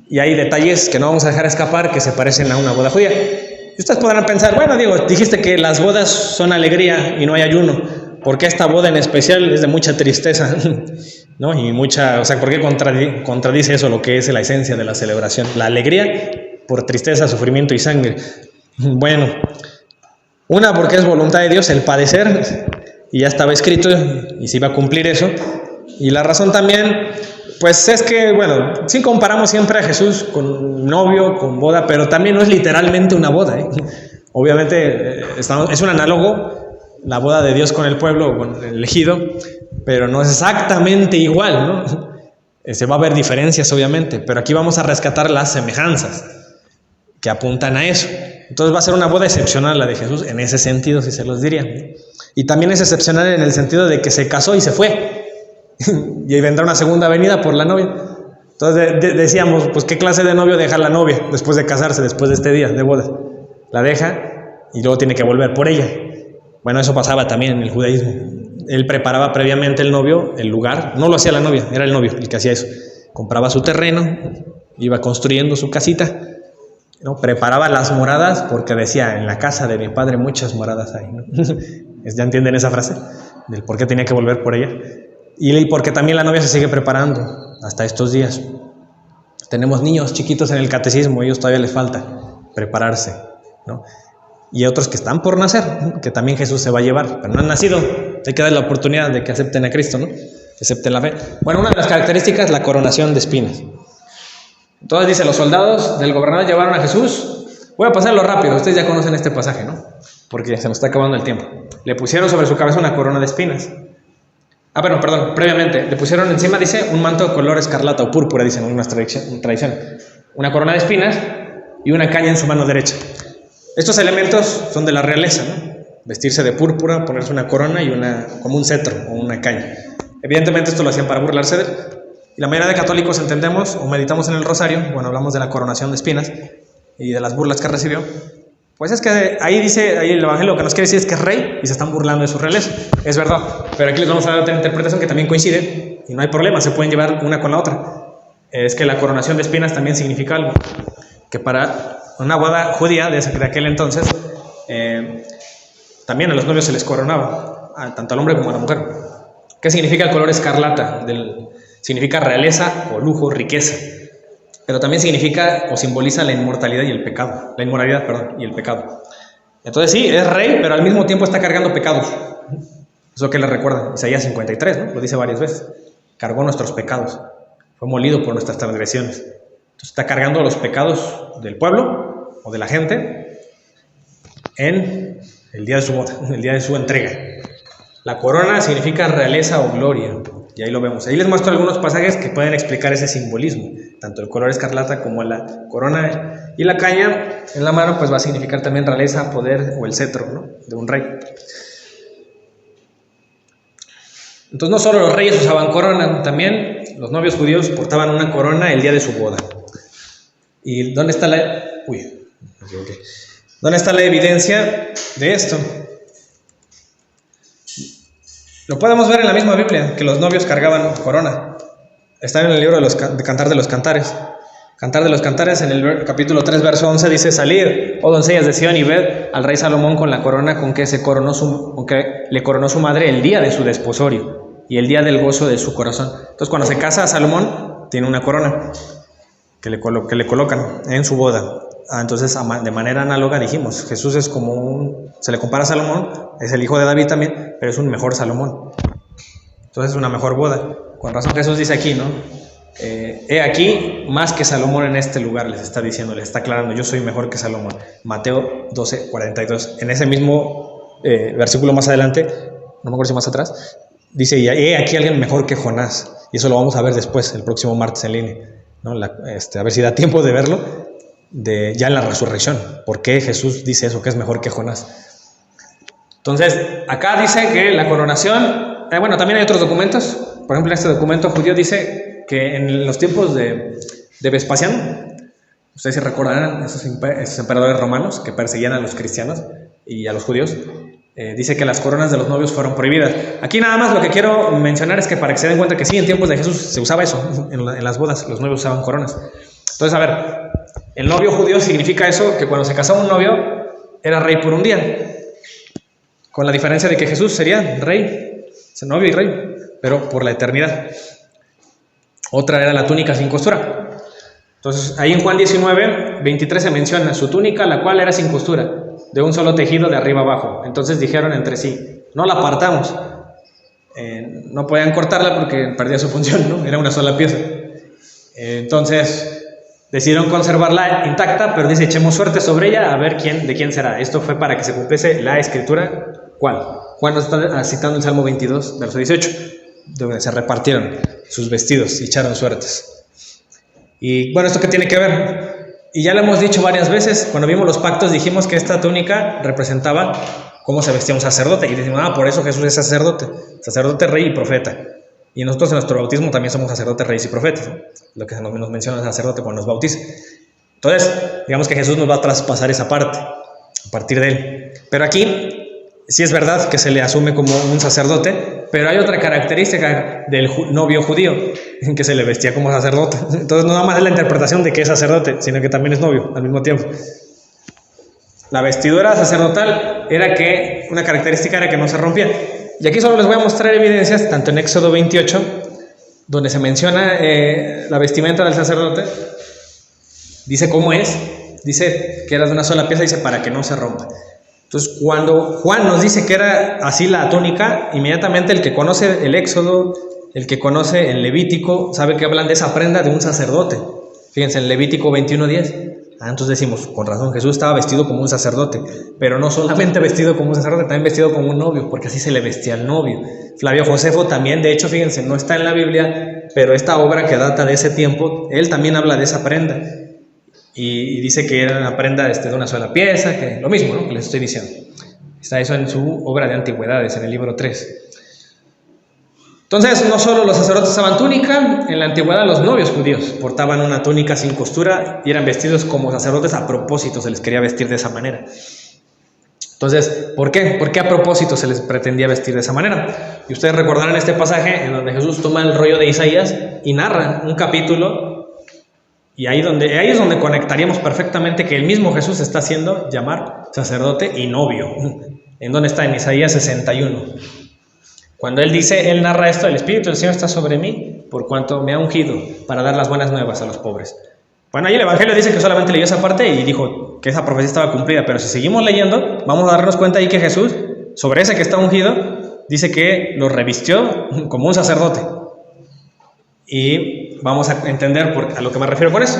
Y hay detalles que no vamos a dejar escapar que se parecen a una boda judía. Y ustedes podrán pensar, bueno, Diego, dijiste que las bodas son alegría y no hay ayuno. ¿Por qué esta boda en especial es de mucha tristeza? ¿No? Y mucha, o sea, ¿por qué contradice eso lo que es la esencia de la celebración? La alegría por tristeza, sufrimiento y sangre. Bueno, una, porque es voluntad de Dios el padecer, y ya estaba escrito y se iba a cumplir eso. Y la razón también, pues es que, bueno, sí comparamos siempre a Jesús con novio, con boda, pero también no es literalmente una boda, ¿eh? Obviamente es un análogo, la boda de Dios con el pueblo, con el elegido, pero no es exactamente igual, ¿no? Se va a ver diferencias, obviamente, pero aquí vamos a rescatar las semejanzas que apuntan a eso. Entonces va a ser una boda excepcional la de Jesús, en ese sentido, si se los diría. Y también es excepcional en el sentido de que se casó y se fue. Y ahí vendrá una segunda venida por la novia. Entonces decíamos, pues ¿qué clase de novio deja la novia después de casarse, después de este día de boda? La deja y luego tiene que volver por ella. Bueno, eso pasaba también en el judaísmo. Él preparaba previamente el novio, el lugar. No lo hacía la novia, era el novio el que hacía eso. Compraba su terreno, iba construyendo su casita, ¿no? Preparaba las moradas, porque decía, en la casa de mi padre muchas moradas hay, ¿no? ¿Ya entienden esa frase? Del por qué tenía que volver por ella. Y porque también la novia se sigue preparando hasta estos días. Tenemos niños chiquitos en el catecismo, ellos todavía les falta prepararse, ¿no? Y otros que están por nacer, que también Jesús se va a llevar, pero no han nacido. Hay que dar la oportunidad de que acepten a Cristo, ¿no? Que acepten la fe. Bueno, una de las características es la coronación de espinas. Entonces dice, los soldados del gobernador llevaron a Jesús. Voy a pasarlo rápido, ustedes ya conocen este pasaje, ¿no? Porque se nos está acabando el tiempo. Le pusieron sobre su cabeza una corona de espinas. Bueno, perdón, previamente, le pusieron encima, dice, un manto de color escarlata o púrpura, dicen en una tradición. Una corona de espinas y una caña en su mano derecha. Estos elementos son de la realeza, ¿no? Vestirse de púrpura, ponerse una corona y como un cetro o una caña. Evidentemente esto lo hacían para burlarse de él. Y la mayoría de católicos entendemos o meditamos en el rosario, bueno, hablamos de la coronación de espinas y de las burlas que recibió. Pues es que ahí dice, ahí el evangelio lo que nos quiere decir es que es rey y se están burlando de su realeza. Es verdad, pero aquí les vamos a dar otra interpretación que también coincide y no hay problema, se pueden llevar una con la otra. Es que la coronación de espinas también significa algo, que para una boda judía de aquel entonces, también a los novios se les coronaba, tanto al hombre como a la mujer. ¿Qué significa el color escarlata? Significa realeza o lujo, riqueza. Pero también significa o simboliza la inmortalidad y el pecado. La inmoralidad, perdón, y el pecado. Entonces sí, es rey, pero al mismo tiempo está cargando pecados. Eso que le recuerda Isaías 53, ¿no? Lo dice varias veces. Cargó nuestros pecados. Fue molido por nuestras transgresiones. Entonces está cargando los pecados del pueblo o de la gente en el día de su boda, el día de su entrega. La corona significa realeza o gloria. Y ahí lo vemos. Ahí les muestro algunos pasajes que pueden explicar ese simbolismo. Tanto el color escarlata como la corona y la caña en la mano, pues va a significar también realeza, poder o el cetro, ¿no? De un rey. Entonces no solo los reyes usaban corona, también los novios judíos portaban una corona el día de su boda. ¿Y dónde está ¿Dónde está la evidencia de esto? Lo podemos ver en la misma Biblia, que los novios cargaban corona. Está en el libro de Cantar de los Cantares. Cantar de los Cantares, en el capítulo 3, verso 11, dice: Salid, oh doncellas de Sión, y ved al rey Salomón con la corona con que le coronó su madre el día de su desposorio y el día del gozo de su corazón. Entonces, cuando se casa a Salomón, tiene una corona que le colocan en su boda. Entonces, de manera análoga dijimos, Jesús es como se le compara a Salomón, es el hijo de David también, pero es un mejor Salomón. Entonces es una mejor boda. Con razón Jesús dice aquí, ¿no? He aquí, más que Salomón en este lugar, les está aclarando, yo soy mejor que Salomón. Mateo 12:42. En ese mismo versículo más adelante, no me acuerdo si más atrás, dice, y aquí alguien mejor que Jonás. Y eso lo vamos a ver después, el próximo martes en línea, ¿no? A ver si da tiempo de verlo, ya en la resurrección. ¿Por qué Jesús dice eso, que es mejor que Jonás? Entonces, acá dice que la coronación, bueno, también hay otros documentos. Por ejemplo, en este documento judío dice que en los tiempos de Vespasiano, ustedes se recordarán esos emperadores romanos que perseguían a los cristianos y a los judíos, dice que las coronas de los novios fueron prohibidas. Aquí nada más lo que quiero mencionar es que para que se den cuenta que sí, en tiempos de Jesús se usaba eso, en las bodas los novios usaban coronas. Entonces, a ver, el novio judío significa eso, que cuando se casaba un novio era rey por un día, con la diferencia de que Jesús sería rey, novio y rey, pero por la eternidad. Otra era la túnica sin costura. Entonces, ahí en Juan 19, 23 se menciona su túnica, la cual era sin costura, de un solo tejido de arriba abajo. Entonces dijeron entre sí, no la apartamos. No podían cortarla porque perdía su función, ¿no? Era una sola pieza. Entonces decidieron conservarla intacta, pero dice, echemos suerte sobre ella a ver de quién será. Esto fue para que se cumpliese la escritura. ¿Cuál? Juan nos está citando el Salmo 22, verso 18, donde se repartieron sus vestidos y echaron suertes. Y bueno, ¿esto qué tiene que ver? Y ya lo hemos dicho varias veces, cuando vimos los pactos dijimos que esta túnica representaba cómo se vestía un sacerdote. Y decimos, por eso Jesús es sacerdote, rey y profeta. Y nosotros en nuestro bautismo también somos sacerdotes, reyes y profetas, ¿no? Lo que nos menciona el sacerdote cuando nos bautiza. Entonces, digamos que Jesús nos va a traspasar esa parte, a partir de él. Pero aquí sí es verdad que se le asume como un sacerdote, pero hay otra característica del novio judío, en que se le vestía como sacerdote. Entonces no nada más es la interpretación de que es sacerdote, sino que también es novio al mismo tiempo. La vestidura sacerdotal una característica era que no se rompía. Y aquí solo les voy a mostrar evidencias, tanto en Éxodo 28, donde se menciona la vestimenta del sacerdote, dice cómo es, dice que era de una sola pieza, dice para que no se rompa. Entonces, cuando Juan nos dice que era así la túnica, inmediatamente el que conoce el Éxodo, el que conoce el Levítico, sabe que hablan de esa prenda de un sacerdote. Fíjense, en Levítico 21:10. Entonces decimos, con razón, Jesús estaba vestido como un sacerdote, pero no solamente vestido como un sacerdote, también vestido como un novio, porque así se le vestía al novio. Flavio Josefo también, de hecho, fíjense, no está en la Biblia, pero esta obra que data de ese tiempo, él también habla de esa prenda. Y dice que era una prenda de una sola pieza, que lo mismo, ¿no?, que les estoy diciendo. Está eso en su obra de Antigüedades, en el libro 3. Entonces, no solo los sacerdotes usaban túnica, en la antigüedad los novios judíos portaban una túnica sin costura y eran vestidos como sacerdotes a propósito, se les quería vestir de esa manera. Entonces, ¿por qué? ¿Por qué a propósito se les pretendía vestir de esa manera? Y ustedes recordarán este pasaje en donde Jesús toma el rollo de Isaías y narra un capítulo, y ahí es donde conectaríamos perfectamente que el mismo Jesús está haciendo llamar sacerdote y novio. ¿En dónde está? En Isaías 61. Cuando él narra esto, el Espíritu del Señor está sobre mí, por cuanto me ha ungido para dar las buenas nuevas a los pobres. Bueno, ahí el Evangelio dice que solamente leyó esa parte y dijo que esa profecía estaba cumplida, pero si seguimos leyendo, vamos a darnos cuenta ahí que Jesús, sobre ese que está ungido, dice que lo revistió como un sacerdote. Y vamos a entender a lo que me refiero con eso.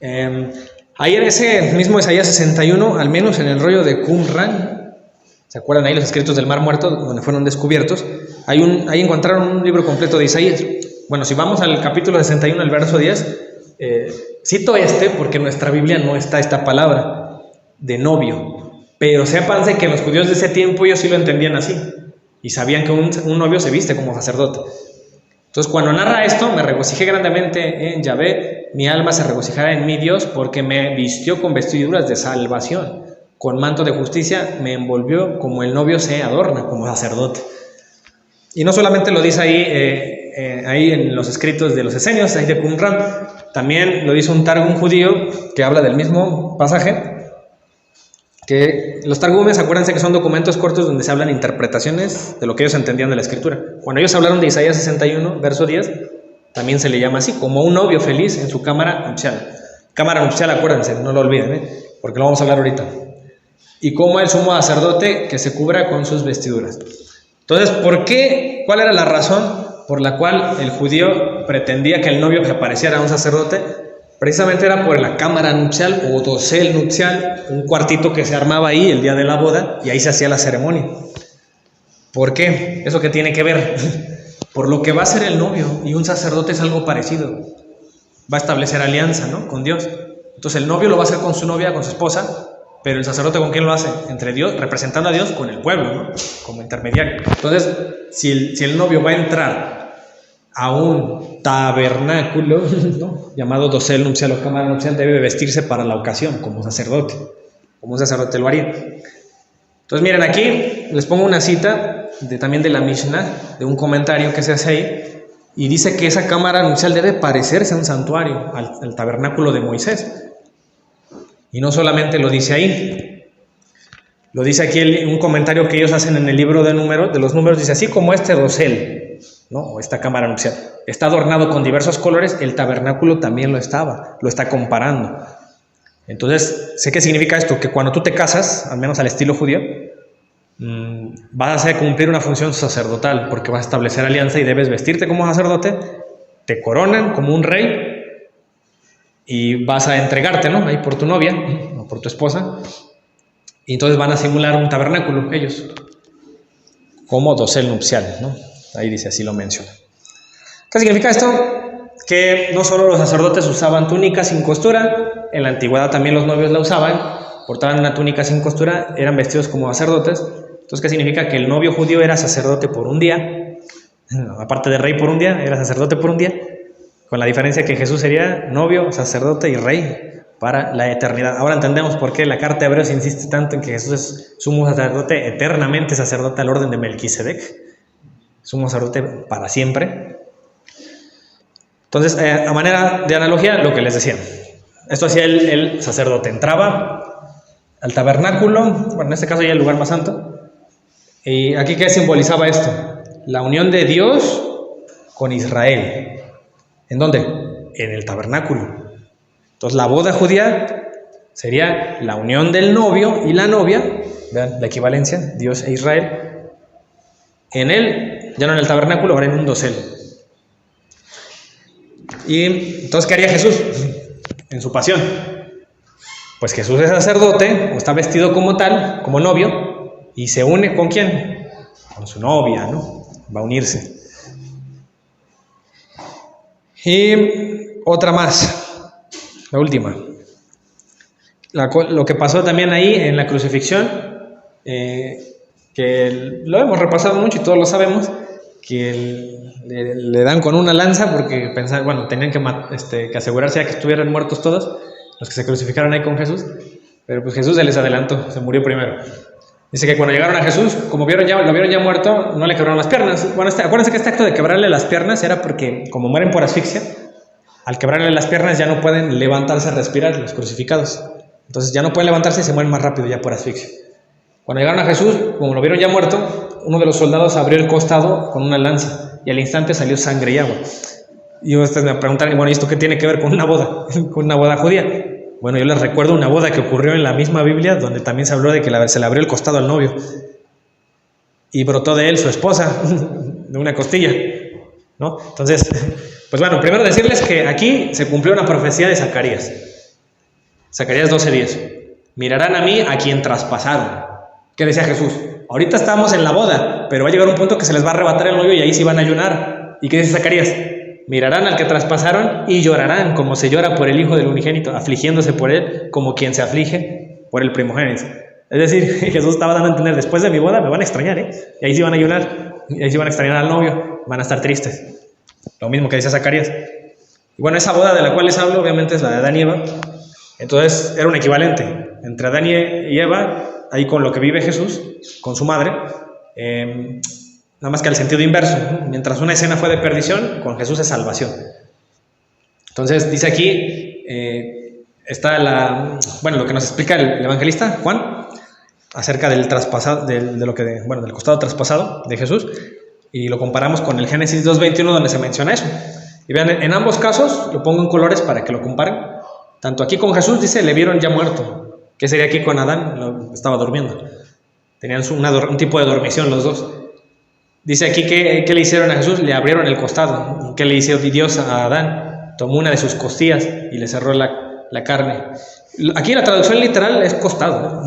Ahí en ese mismo Isaías 61, al menos en el rollo de Qumran, ¿se acuerdan ahí los escritos del Mar Muerto, donde fueron descubiertos? Ahí encontraron un libro completo de Isaías. Bueno, si vamos al capítulo 61, el verso 10, cito porque en nuestra Biblia no está esta palabra de novio, pero sépanse que los judíos de ese tiempo ellos sí lo entendían así, y sabían que un novio se viste como sacerdote. Entonces, cuando narra esto, me regocijé grandemente en Yahvé, mi alma se regocijará en mi Dios, porque me vistió con vestiduras de salvación. Con manto de justicia me envolvió, como el novio se adorna como sacerdote. Y no solamente lo dice ahí en los escritos de los esenios, ahí de Qumran, también lo dice un targum judío que habla del mismo pasaje. Que los targumes, acuérdense que son documentos cortos donde se hablan interpretaciones de lo que ellos entendían de la escritura. Cuando ellos hablaron de Isaías 61, verso 10, también se le llama así, como un novio feliz en su cámara nupcial. Cámara nupcial, acuérdense, no lo olviden, porque lo vamos a hablar ahorita. Y como el sumo sacerdote que se cubra con sus vestiduras. Entonces, ¿cuál era la razón por la cual el judío pretendía que el novio que apareciera un sacerdote? Precisamente era por la cámara nupcial o dosel nupcial, un cuartito que se armaba ahí el día de la boda y ahí se hacía la ceremonia. ¿Por qué? ¿Eso qué tiene que ver? Por lo que va a ser el novio, y un sacerdote es algo parecido. Va a establecer alianza, ¿no?, con Dios. Entonces el novio lo va a hacer con su novia, con su esposa, pero el sacerdote ¿con quién lo hace? Entre Dios, representando a Dios con el pueblo, ¿no?, como intermediario. Entonces, si el novio va a entrar a un tabernáculo, ¿no?, llamado dosel nupcial o cámara nupcial, debe vestirse para la ocasión, como sacerdote, como un sacerdote lo haría. Entonces miren, aquí les pongo una cita también de la Mishnah, de un comentario que se hace ahí, y dice que esa cámara nupcial debe parecerse a un santuario, al tabernáculo de Moisés. Y no solamente lo dice ahí, lo dice aquí un comentario que ellos hacen en el libro de los números, dice: así como este dosel, ¿no?, o esta cámara nupcial está adornado con diversos colores, el tabernáculo también lo está comparando. Entonces, ¿sé qué significa esto? Que cuando tú te casas, al menos al estilo judío, vas a cumplir una función sacerdotal, porque vas a establecer alianza y debes vestirte como sacerdote, te coronan como un rey y vas a entregarte, ¿no?, ahí por tu novia o por tu esposa, y entonces van a simular un tabernáculo ellos, como dosel nupcial, ¿no? Ahí dice, así lo menciona. ¿Qué significa esto? Que no solo los sacerdotes usaban túnicas sin costura, en la antigüedad también los novios la usaban, portaban una túnica sin costura, eran vestidos como sacerdotes. Entonces, ¿qué significa? Que el novio judío era sacerdote por un día, aparte de rey por un día, era sacerdote por un día, con la diferencia que Jesús sería novio, sacerdote y rey para la eternidad. Ahora entendemos por qué la carta de Hebreos insiste tanto en que Jesús es sumo sacerdote, eternamente sacerdote al orden de Melquisedec, sumo sacerdote para siempre. Entonces, a manera de analogía, lo que les decía, esto hacía el sacerdote, entraba al tabernáculo, bueno, en este caso ya el lugar más santo, y aquí ¿qué simbolizaba esto? La unión de Dios con Israel. ¿En dónde? En el tabernáculo. Entonces la boda judía sería la unión del novio y la novia, vean la equivalencia, Dios e Israel, en él, ya no en el tabernáculo, ahora en un dosel. Y entonces, ¿qué haría Jesús en su pasión? Pues Jesús es sacerdote, o está vestido como tal, como novio, y se une ¿con quién? Con su novia, ¿no? Va a unirse. Y otra más, la última. Lo que pasó también ahí en la crucifixión, que lo hemos repasado mucho y todos lo sabemos, que le dan con una lanza porque pensaban, bueno, tenían que asegurarse ya que estuvieran muertos todos los que se crucificaron ahí con Jesús, pero pues Jesús se les adelantó, se murió primero. Dice que cuando llegaron a Jesús, como lo vieron ya muerto, no le quebraron las piernas. Bueno, acuérdense que este acto de quebrarle las piernas era porque, como mueren por asfixia, al quebrarle las piernas ya no pueden levantarse a respirar los crucificados. Entonces ya no pueden levantarse y se mueren más rápido ya por asfixia. Cuando llegaron a Jesús, como lo vieron ya muerto, uno de los soldados abrió el costado con una lanza y al instante salió sangre y agua. Y ustedes me preguntan, bueno, ¿y esto qué tiene que ver con una boda? Con una boda judía. Bueno, yo les recuerdo una boda que ocurrió en la misma Biblia, donde también se habló de que se le abrió el costado al novio y brotó de él su esposa, de una costilla, ¿no? Entonces, pues bueno, primero decirles que aquí se cumplió una profecía de Zacarías. Zacarías 12:10. Mirarán a mí a quien traspasaron. ¿Qué decía Jesús? Ahorita estamos en la boda, pero va a llegar un punto que se les va a arrebatar el novio y ahí sí van a ayunar. ¿Y qué dice Zacarías? Mirarán al que traspasaron y llorarán como se llora por el hijo del unigénito, afligiéndose por él como quien se aflige por el primogénito. Es decir, Jesús estaba dando a entender, después de mi boda me van a extrañar, y ahí sí van a ayunar, y ahí sí van a extrañar al novio, van a estar tristes. Lo mismo que decía Zacarías. Y bueno, esa boda de la cual les hablo, obviamente es la de Adán y Eva. Entonces era un equivalente entre Adán y Eva, ahí con lo que vive Jesús, con su madre, nada más que al sentido inverso, ¿no? Mientras una escena fue de perdición, con Jesús es salvación. Entonces dice aquí, está lo que nos explica el evangelista Juan acerca del traspasado, del costado traspasado de Jesús, y lo comparamos con el Génesis 2:21 donde se menciona eso. Y vean, en ambos casos, lo pongo en colores para que lo comparen. Tanto aquí con Jesús dice, le vieron ya muerto. ¿Qué sería aquí con Adán? Estaba durmiendo. Tenían un tipo de dormición los dos. Dice aquí que le hicieron a Jesús, le abrieron el costado. ¿Qué le hizo Dios a Adán? tomó una de sus costillas y le cerró la carne. Aquí la traducción literal es costado,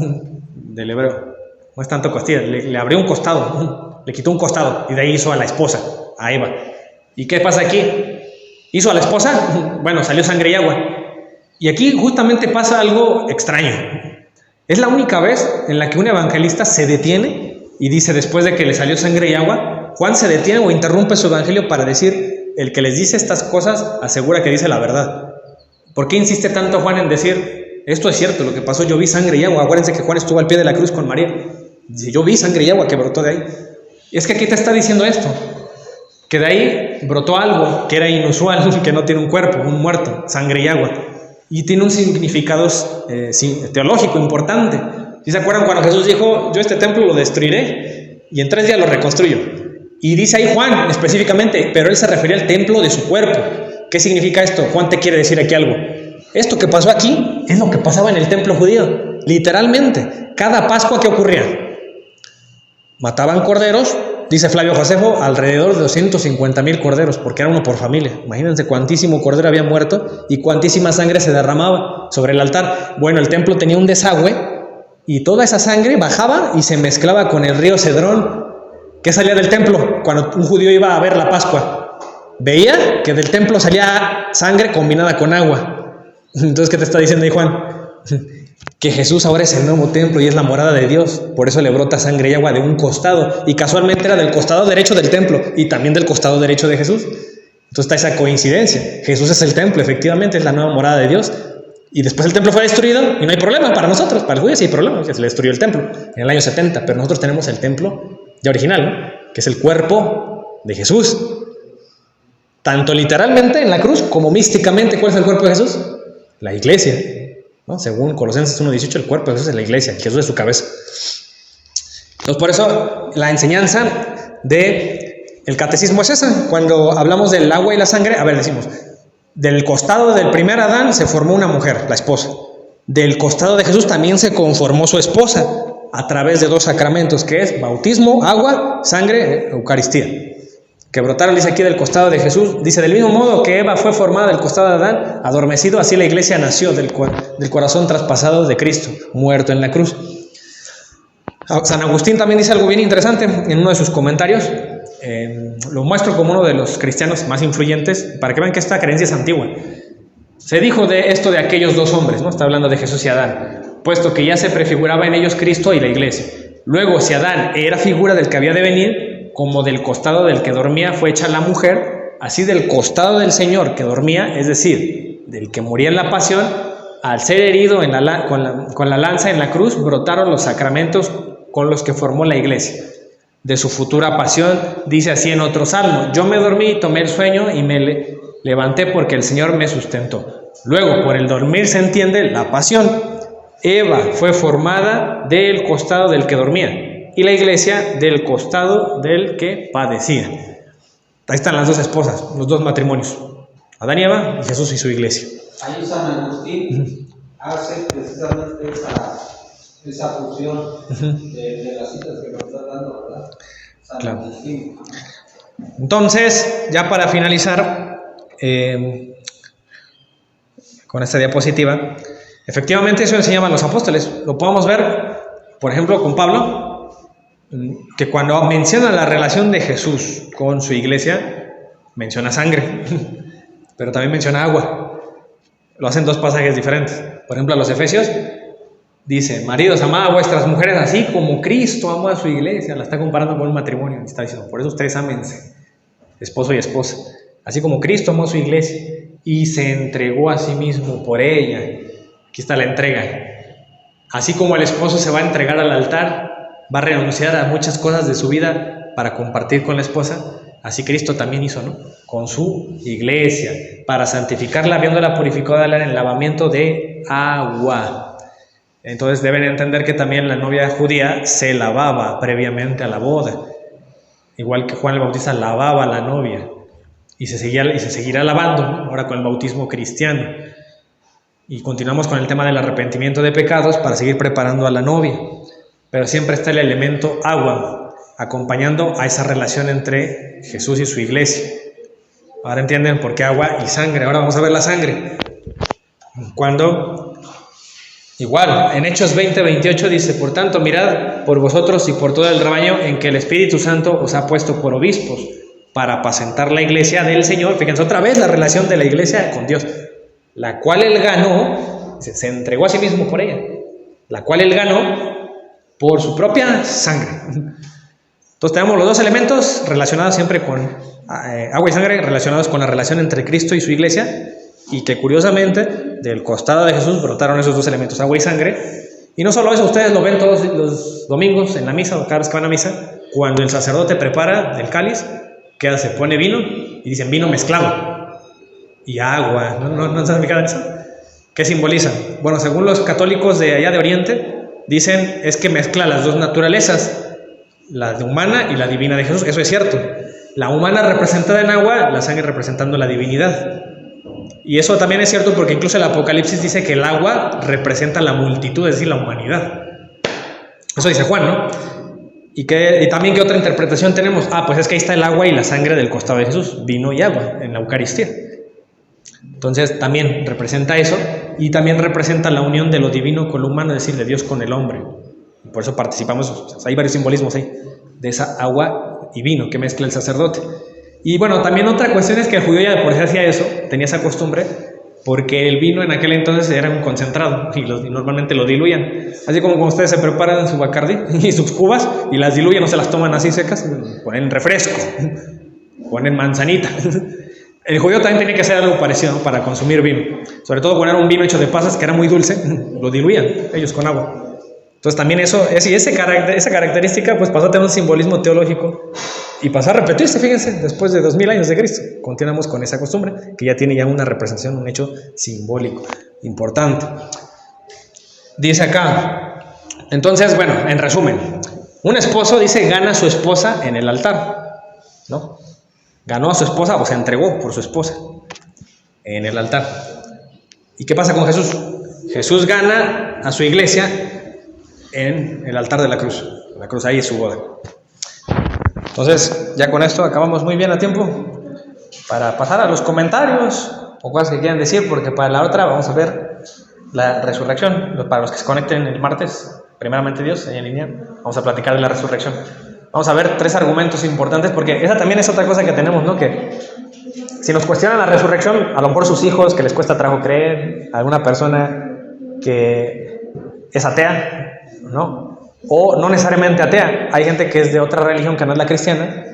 del hebreo. No es tanto costilla, le abrió un costado, le quitó un costado y de ahí hizo a la esposa, a Eva. ¿Y qué pasa aquí? ¿Hizo a la esposa? Bueno, salió sangre y agua. Y aquí justamente pasa algo extraño. Es la única vez en la que un evangelista se detiene y dice, después de que le salió sangre y agua, Juan se detiene o interrumpe su evangelio para decir, el que les dice estas cosas asegura que dice la verdad. ¿Por qué insiste tanto Juan en decir, esto es cierto, lo que pasó, yo vi sangre y agua? Acuérdense que Juan estuvo al pie de la cruz con María. Dice, yo vi sangre y agua que brotó de ahí. Y es que aquí te está diciendo esto, que de ahí brotó algo que era inusual, que no tiene un cuerpo, un muerto, sangre y agua. Y tiene un significado teológico importante. ¿Sí se acuerdan cuando Jesús dijo, yo este templo lo destruiré y en 3 días lo reconstruyo? Y dice ahí Juan específicamente, pero él se refería al templo de su cuerpo. ¿Qué significa esto? Juan te quiere decir aquí algo. Esto que pasó aquí es lo que pasaba en el templo judío. Literalmente, cada Pascua, ¿qué ocurría? Mataban corderos, dice Flavio Josefo, alrededor de 250,000 corderos, porque era uno por familia. Imagínense cuantísimo cordero había muerto y cuantísima sangre se derramaba sobre el altar. Bueno, el templo tenía un desagüe y toda esa sangre bajaba y se mezclaba con el río Cedrón. ¿Qué salía del templo cuando un judío iba a ver la Pascua? Veía que del templo salía sangre combinada con agua. Entonces, ¿qué te está diciendo ahí Juan? Que Jesús ahora es el nuevo templo y es la morada de Dios. Por eso le brota sangre y agua de un costado. Y casualmente era del costado derecho del templo y también del costado derecho de Jesús. Entonces está esa coincidencia. Jesús es el templo, efectivamente, es la nueva morada de Dios. Y después el templo fue destruido y no hay problema para nosotros. Para los judíos sí hay problema, que se le destruyó el templo en el año 70. Pero nosotros tenemos el templo ya original, ¿no? Que es el cuerpo de Jesús. Tanto literalmente en la cruz como místicamente. ¿Cuál es el cuerpo de Jesús? La iglesia, ¿no? Según Colosenses 1:18, el cuerpo de Jesús es la iglesia, Jesús es su cabeza. Entonces, por eso la enseñanza del catecismo es esa. Cuando hablamos del agua y la sangre, a ver, decimos, del costado del primer Adán se formó una mujer, la esposa. Del costado de Jesús también se conformó su esposa a través de 2 sacramentos, que es bautismo, agua, sangre, Eucaristía. Que brotaron, dice aquí, del costado de Jesús. Dice, del mismo modo que Eva fue formada del costado de Adán, adormecido, así la iglesia nació del corazón traspasado de Cristo, muerto en la cruz. San Agustín también dice algo bien interesante en uno de sus comentarios. Lo muestro como uno de los cristianos más influyentes, para que vean que esta creencia es antigua. Se dijo de esto de aquellos 2 hombres, ¿no? Está hablando de Jesús y Adán, puesto que ya se prefiguraba en ellos Cristo y la iglesia. Luego, si Adán era figura del que había de venir, como del costado del que dormía fue hecha la mujer, así del costado del Señor que dormía, es decir, del que moría en la pasión, al ser herido con la lanza en la cruz, brotaron los sacramentos con los que formó la iglesia. De su futura pasión, dice así en otro salmo, yo me dormí, tomé el sueño y me levanté porque el Señor me sustentó. Luego, por el dormir se entiende la pasión. Eva fue formada del costado del que dormía, y la iglesia del costado del que padecía. Ahí están las 2 esposas, los 2 matrimonios, Adán y Eva, y Jesús y su iglesia. Ahí San Agustín hace precisamente esa fusión de las citas que nos está dando, ¿verdad? San Agustín. Entonces, ya para finalizar con esta diapositiva, efectivamente eso enseñaban los apóstoles. Lo podemos ver, por ejemplo, con Pablo, que cuando menciona la relación de Jesús con su iglesia, menciona sangre, pero también menciona agua. Lo hacen 2 pasajes diferentes. Por ejemplo, a los Efesios dice, maridos, amad a vuestras mujeres así como Cristo amó a su iglesia. La está comparando con un matrimonio. Está diciendo, por eso ustedes ámense, esposo y esposa. Así como Cristo amó a su iglesia y se entregó a sí mismo por ella. Aquí está la entrega. Así como el esposo se va a entregar al altar, va a renunciar a muchas cosas de su vida para compartir con la esposa, así Cristo también hizo, ¿no? Con su iglesia, para santificarla, habiéndola purificada en el lavamiento de agua. Entonces deben entender que también la novia judía se lavaba previamente a la boda, igual que Juan el Bautista lavaba a la novia, y se seguirá lavando, ¿no? Ahora con el bautismo cristiano. Y continuamos con el tema del arrepentimiento de pecados para seguir preparando a la novia. Pero siempre está el elemento agua, acompañando a esa relación entre Jesús y su iglesia. Ahora entienden por qué agua y sangre. Ahora vamos a ver la sangre. Cuando, igual, en Hechos 20:28 dice: por tanto, mirad por vosotros y por todo el rebaño en que el Espíritu Santo os ha puesto por obispos, para apacentar la iglesia del Señor. Fíjense otra vez la relación de la iglesia con Dios, la cual Él ganó, se entregó a sí mismo por ella, la cual Él ganó por su propia sangre. Entonces tenemos los dos elementos relacionados siempre con agua y sangre, relacionados con la relación entre Cristo y su iglesia, y que curiosamente del costado de Jesús brotaron esos dos elementos, agua y sangre. Y no solo eso, ustedes lo ven todos los domingos en la misa, o cada vez que van a misa, cuando el sacerdote prepara el cáliz, ¿qué hace? Pone vino y dicen vino mezclado y agua. ¿No se han fijado en eso? ¿Qué simboliza? Bueno, según los católicos de allá de Oriente, dicen es que mezcla las dos naturalezas, la humana y la divina de Jesús. Eso es cierto. La humana representada en agua, la sangre representando la divinidad. Y eso también es cierto porque incluso el Apocalipsis dice que el agua representa la multitud, es decir, la humanidad. Eso dice Juan, ¿no? Y también, ¿qué otra interpretación tenemos? Pues es que ahí está el agua y la sangre del costado de Jesús, vino y agua en la Eucaristía. Entonces también representa eso, y también representa la unión de lo divino con lo humano, es decir, de Dios con el hombre. Por eso participamos, hay varios simbolismos ahí, de esa agua y vino que mezcla el sacerdote. Y bueno, también otra cuestión es que el judío ya de por sí hacía eso, tenía esa costumbre, porque el vino en aquel entonces era un concentrado y normalmente lo diluían. Así como cuando ustedes se preparan su Bacardi y sus cubas y las diluyen, no se las toman así secas, ponen refresco, ponen manzanita. El judío también tenía que hacer algo parecido, ¿no?, para consumir vino. Sobre todo cuando era un vino hecho de pasas que era muy dulce, lo diluían ellos con agua. Entonces también esa característica pues pasó a tener un simbolismo teológico y pasó a repetirse, fíjense, después de 2000 años de Cristo. Continuamos con esa costumbre que ya tiene una representación, un hecho simbólico importante. Dice acá, entonces, bueno, en resumen, un esposo, dice, gana a su esposa en el altar, ¿no? Ganó a su esposa o se entregó por su esposa en el altar. ¿Y qué pasa con Jesús? Jesús gana a su iglesia en el altar de la cruz. La cruz ahí es su boda. Entonces, ya con esto acabamos muy bien a tiempo para pasar a los comentarios o cosas que quieran decir, porque para la otra vamos a ver la resurrección. Para los que se conecten el martes, primeramente Dios, en línea, vamos a platicar de la resurrección. Vamos a ver 3 argumentos importantes, porque esa también es otra cosa que tenemos, ¿no? Que si nos cuestionan la resurrección, a lo mejor sus hijos, que les cuesta trabajo creer, alguna persona que es atea, ¿no? O no necesariamente atea, hay gente que es de otra religión que no es la cristiana,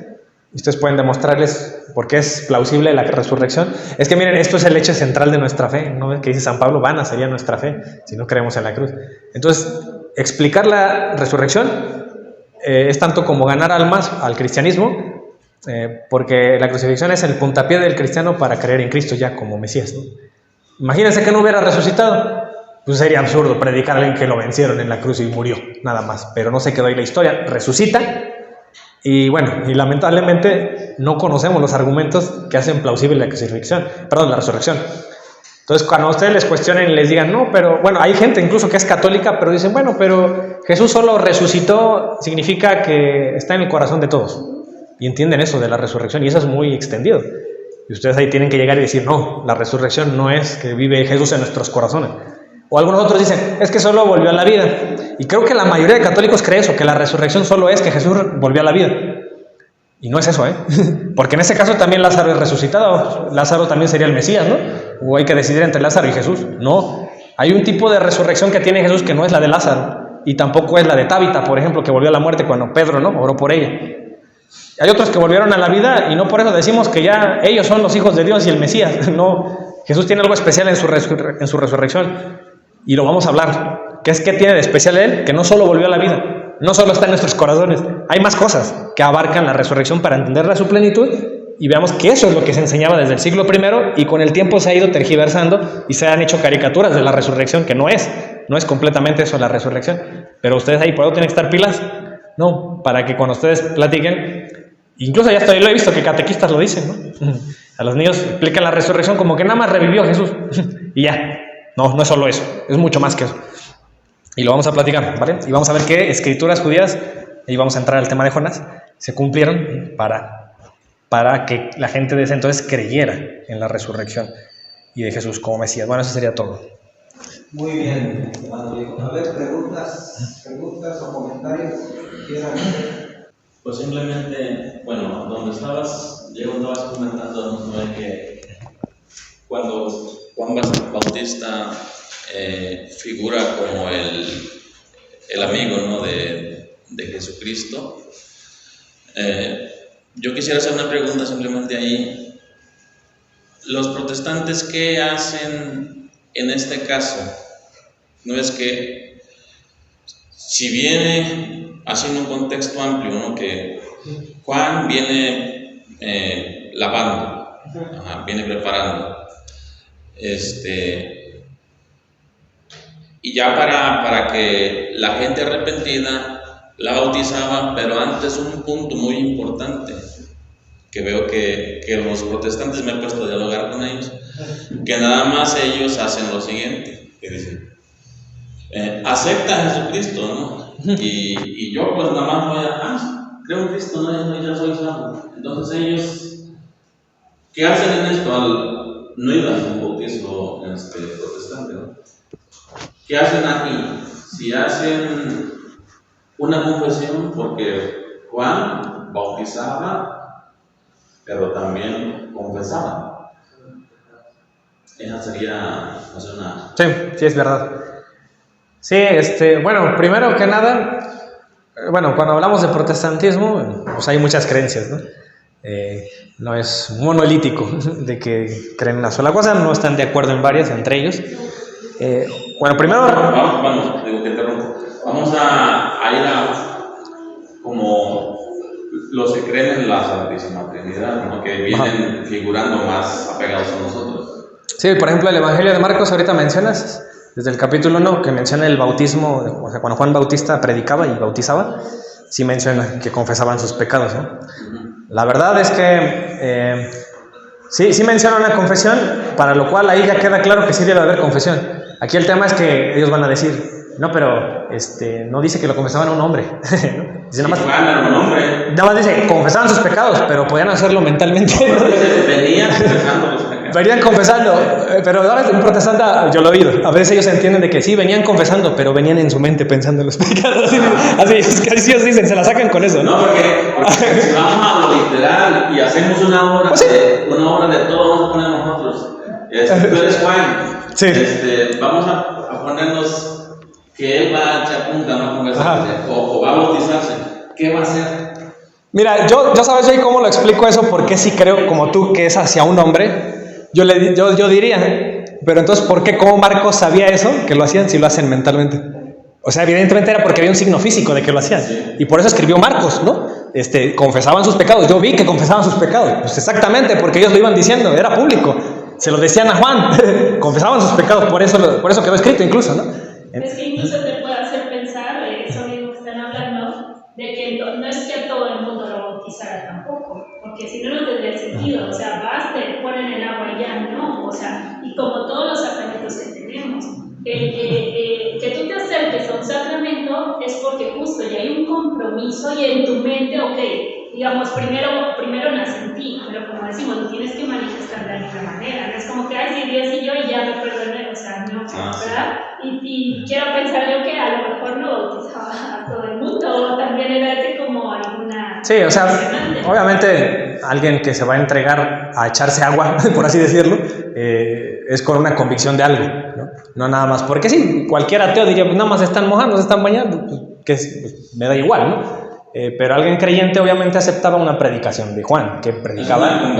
y ustedes pueden demostrarles por qué es plausible la resurrección. Es que miren, esto es el eje central de nuestra fe, ¿no? Que dice San Pablo, vana sería nuestra fe si no creemos en la cruz. Entonces, explicar la resurrección es tanto como ganar almas al cristianismo, porque la crucifixión es el puntapié del cristiano para creer en Cristo ya como Mesías, ¿no? Imagínense que no hubiera resucitado, pues sería absurdo predicar a alguien que lo vencieron en la cruz y murió, nada más. Pero no se quedó ahí la historia, resucita. Y bueno, y lamentablemente no conocemos los argumentos que hacen plausible la resurrección. Entonces, cuando a ustedes les cuestionen y les digan, no, pero bueno, hay gente incluso que es católica, pero dicen, bueno, pero Jesús solo resucitó, significa que está en el corazón de todos. Y entienden eso de la resurrección, y eso es muy extendido. Y ustedes ahí tienen que llegar y decir, no, la resurrección no es que vive Jesús en nuestros corazones. O algunos otros dicen, es que solo volvió a la vida. Y creo que la mayoría de católicos cree eso, que la resurrección solo es que Jesús volvió a la vida. Y no es eso, porque en ese caso también Lázaro es resucitado. Lázaro también sería el Mesías, ¿no? O hay que decidir entre Lázaro y Jesús. No, hay un tipo de resurrección que tiene Jesús que no es la de Lázaro. Y tampoco es la de Tabita, por ejemplo, que volvió a la muerte cuando Pedro, ¿no?, oró por ella. Hay otros que volvieron a la vida y no por eso decimos que ya ellos son los hijos de Dios y el Mesías. No, Jesús tiene algo especial en su resurrección. Y lo vamos a hablar. ¿Qué tiene de especial él? Que no solo volvió a la vida, no solo está en nuestros corazones. Hay más cosas que abarcan la resurrección para entenderla a su plenitud. Y veamos que eso es lo que se enseñaba desde el siglo I, y con el tiempo se ha ido tergiversando y se han hecho caricaturas de la resurrección, que no es completamente eso la resurrección. Pero ustedes ahí por eso tienen que estar pilas, ¿no? Para que cuando ustedes platiquen, incluso ya lo he visto que catequistas lo dicen, ¿no? A los niños explican la resurrección como que nada más revivió Jesús y ya. No es solo eso, es mucho más que eso. Y lo vamos a platicar, ¿vale? Y vamos a ver qué escrituras judías, y vamos a entrar al tema de Jonás, se cumplieron para para que la gente de ese entonces creyera en la resurrección y de Jesús como Mesías. Bueno, eso sería todo. Muy bien, hermano Diego. A ver, preguntas o comentarios que quieran hacer. Pues simplemente, bueno, donde estabas, Diego, estabas comentando, ¿no?, de que cuando Juan Bautista figura como el amigo, ¿no?, de Jesucristo, yo quisiera hacer una pregunta simplemente ahí. Los protestantes, ¿qué hacen en este caso? No es que, si viene, haciendo un contexto amplio, ¿no?, que Juan viene lavando, viene preparando, y ya para que la gente arrepentida la bautizaba, pero antes un punto muy importante que veo que los protestantes, me he puesto a dialogar con ellos, que nada más ellos hacen lo siguiente, que dicen, acepta a Jesucristo, ¿no? Y yo pues nada más voy creo en Cristo, ¿no? Ya soy salvo. Entonces ellos, ¿qué hacen en esto al no ir a un bautizo protestante, ¿no? ¿Qué hacen aquí? Si hacen una confesión, porque Juan bautizaba, pero también confesaba. Esa sería, no sé, una... Sí, es verdad. Sí, bueno, primero que nada, bueno, cuando hablamos de protestantismo, pues hay muchas creencias, ¿no? No es monolítico de que creen una sola cosa, no están de acuerdo en varias entre ellos. Bueno, primero... Vamos, digo que interrumpo. Vamos a ir a como los que creen en la Santísima Trinidad, ¿no?, que vienen figurando más apegados a nosotros. Sí, por ejemplo, el Evangelio de Marcos, ahorita mencionas, desde el capítulo 1, que menciona el bautismo, o sea, cuando Juan Bautista predicaba y bautizaba, sí menciona que confesaban sus pecados, ¿no? La verdad es que sí menciona una confesión, para lo cual ahí ya queda claro que sí debe haber confesión. Aquí el tema es que ellos van a decir, no, pero no dice que lo confesaban a un hombre. Dice, nada más dice, confesaban sus pecados, pero podían hacerlo mentalmente. Venían confesando los pecados. Venían confesando, pero ahora un protestante, yo lo he oído, a veces ellos entienden de que sí, venían confesando, pero venían en su mente pensando en los pecados. Así ellos dicen, se la sacan con eso, ¿no? No, porque si vamos a lo literal y hacemos una obra, pues sí, una obra de todo, vamos a poner nosotros. Tú eres Juan, sí. Vamos a ponernos que él va a echar punta, ¿no?, conversarse, o va a bautizarse. ¿Qué va a hacer? Mira, yo sabes ahí cómo lo explico eso, porque sí creo, como tú, que es hacia un hombre. Yo diría, pero entonces, ¿por qué, cómo Marcos sabía eso, que lo hacían, si lo hacen mentalmente? O sea, evidentemente era porque había un signo físico de que lo hacían, y por eso escribió Marcos, ¿no? Confesaban sus pecados, yo vi que confesaban sus pecados, pues exactamente, porque ellos lo iban diciendo, era público, se lo decían a Juan, confesaban sus pecados, por eso quedó escrito incluso, ¿no? Es que incluso te puede hacer pensar, eso mismo que están hablando, de que no es que a todo el mundo lo bautizara tampoco, porque si no, no tendría sentido. O sea, basta, ponen el agua y ya no. O sea, y como todos los sacramentos que tenemos, que tú te acerques a un sacramento es porque justo ya hay un compromiso y en tu mente, ok, digamos, primero nace en ti, pero como decimos, lo tienes que manifestar de alguna manera. No es como que, ay, sí, Dios y yo y ya me perdoné, o sea, no, ¿verdad? Y quiero pensar yo que a lo mejor no bautizaba a todo el mundo, o también era ese como alguna... Sí, o sea, obviamente alguien que se va a entregar a echarse agua, por así decirlo, es con una convicción de algo, ¿no? No nada más, porque sí, cualquier ateo diría, pues nada más se están mojando, se están bañando, pues me da igual, ¿no? Pero alguien creyente obviamente aceptaba una predicación de Juan, que predicaba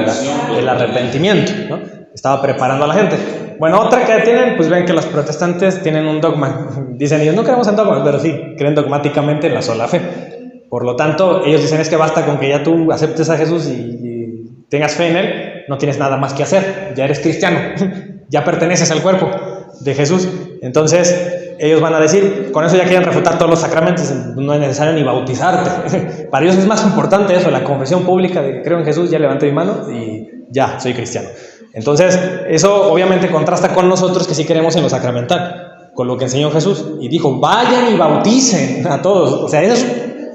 el arrepentimiento, ¿no? Estaba preparando a la gente. Bueno, otra que tienen, pues ven que los protestantes tienen un dogma. Dicen ellos, no creemos en dogmas, pero sí, creen dogmáticamente en la sola fe. Por lo tanto, ellos dicen, es que basta con que ya tú aceptes a Jesús y tengas fe en Él, no tienes nada más que hacer, ya eres cristiano, ya perteneces al cuerpo de Jesús. Entonces, ellos van a decir, con eso ya quieren refutar todos los sacramentos, no es necesario ni bautizarte. Para ellos es más importante eso, la confesión pública de que creo en Jesús, ya levanté mi mano y ya, soy cristiano. Entonces, eso obviamente contrasta con nosotros que sí creemos en lo sacramental, con lo que enseñó Jesús. Y dijo, vayan y bauticen a todos. O sea, esa es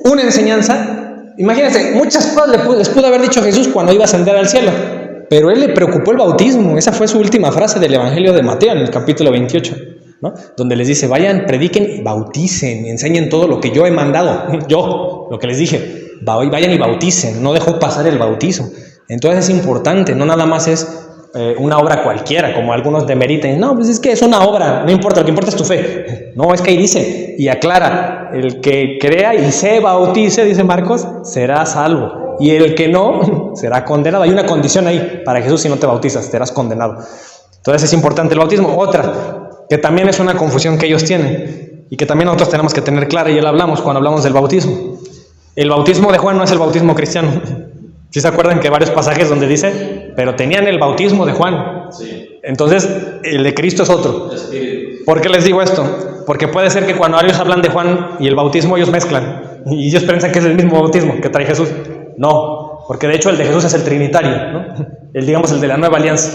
una enseñanza imagínense, muchas cosas les pudo haber dicho Jesús cuando iba a ascender al cielo, pero él le preocupó el bautismo. Esa fue su última frase del Evangelio de Mateo en el capítulo 28, ¿no? Donde les dice, vayan, prediquen, bauticen, enseñen todo lo que yo he mandado, yo, lo que les dije, vayan y bauticen, no dejó pasar el bautizo. Entonces es importante, no nada más es una obra cualquiera, como algunos demeritan, no, pues es que es una obra, no importa, lo que importa es tu fe. No, es que ahí dice, y aclara, el que crea y se bautice, dice Marcos, será salvo, y el que no, será condenado. Hay una condición ahí para Jesús: si no te bautizas, serás condenado. Entonces es importante el bautismo. Otra, que también es una confusión que ellos tienen, y que también nosotros tenemos que tener clara, y ya la hablamos cuando hablamos del bautismo. El bautismo de Juan no es el bautismo cristiano. ¿Sí se acuerdan que hay varios pasajes donde dice, pero tenían el bautismo de Juan? Sí. Entonces, el de Cristo es otro. Espíritu. ¿Por qué les digo esto? Porque puede ser que cuando ellos hablan de Juan y el bautismo, ellos mezclan. Y ellos piensan que es el mismo bautismo que trae Jesús. No, porque de hecho el de Jesús es el trinitario, ¿no? El de la nueva alianza.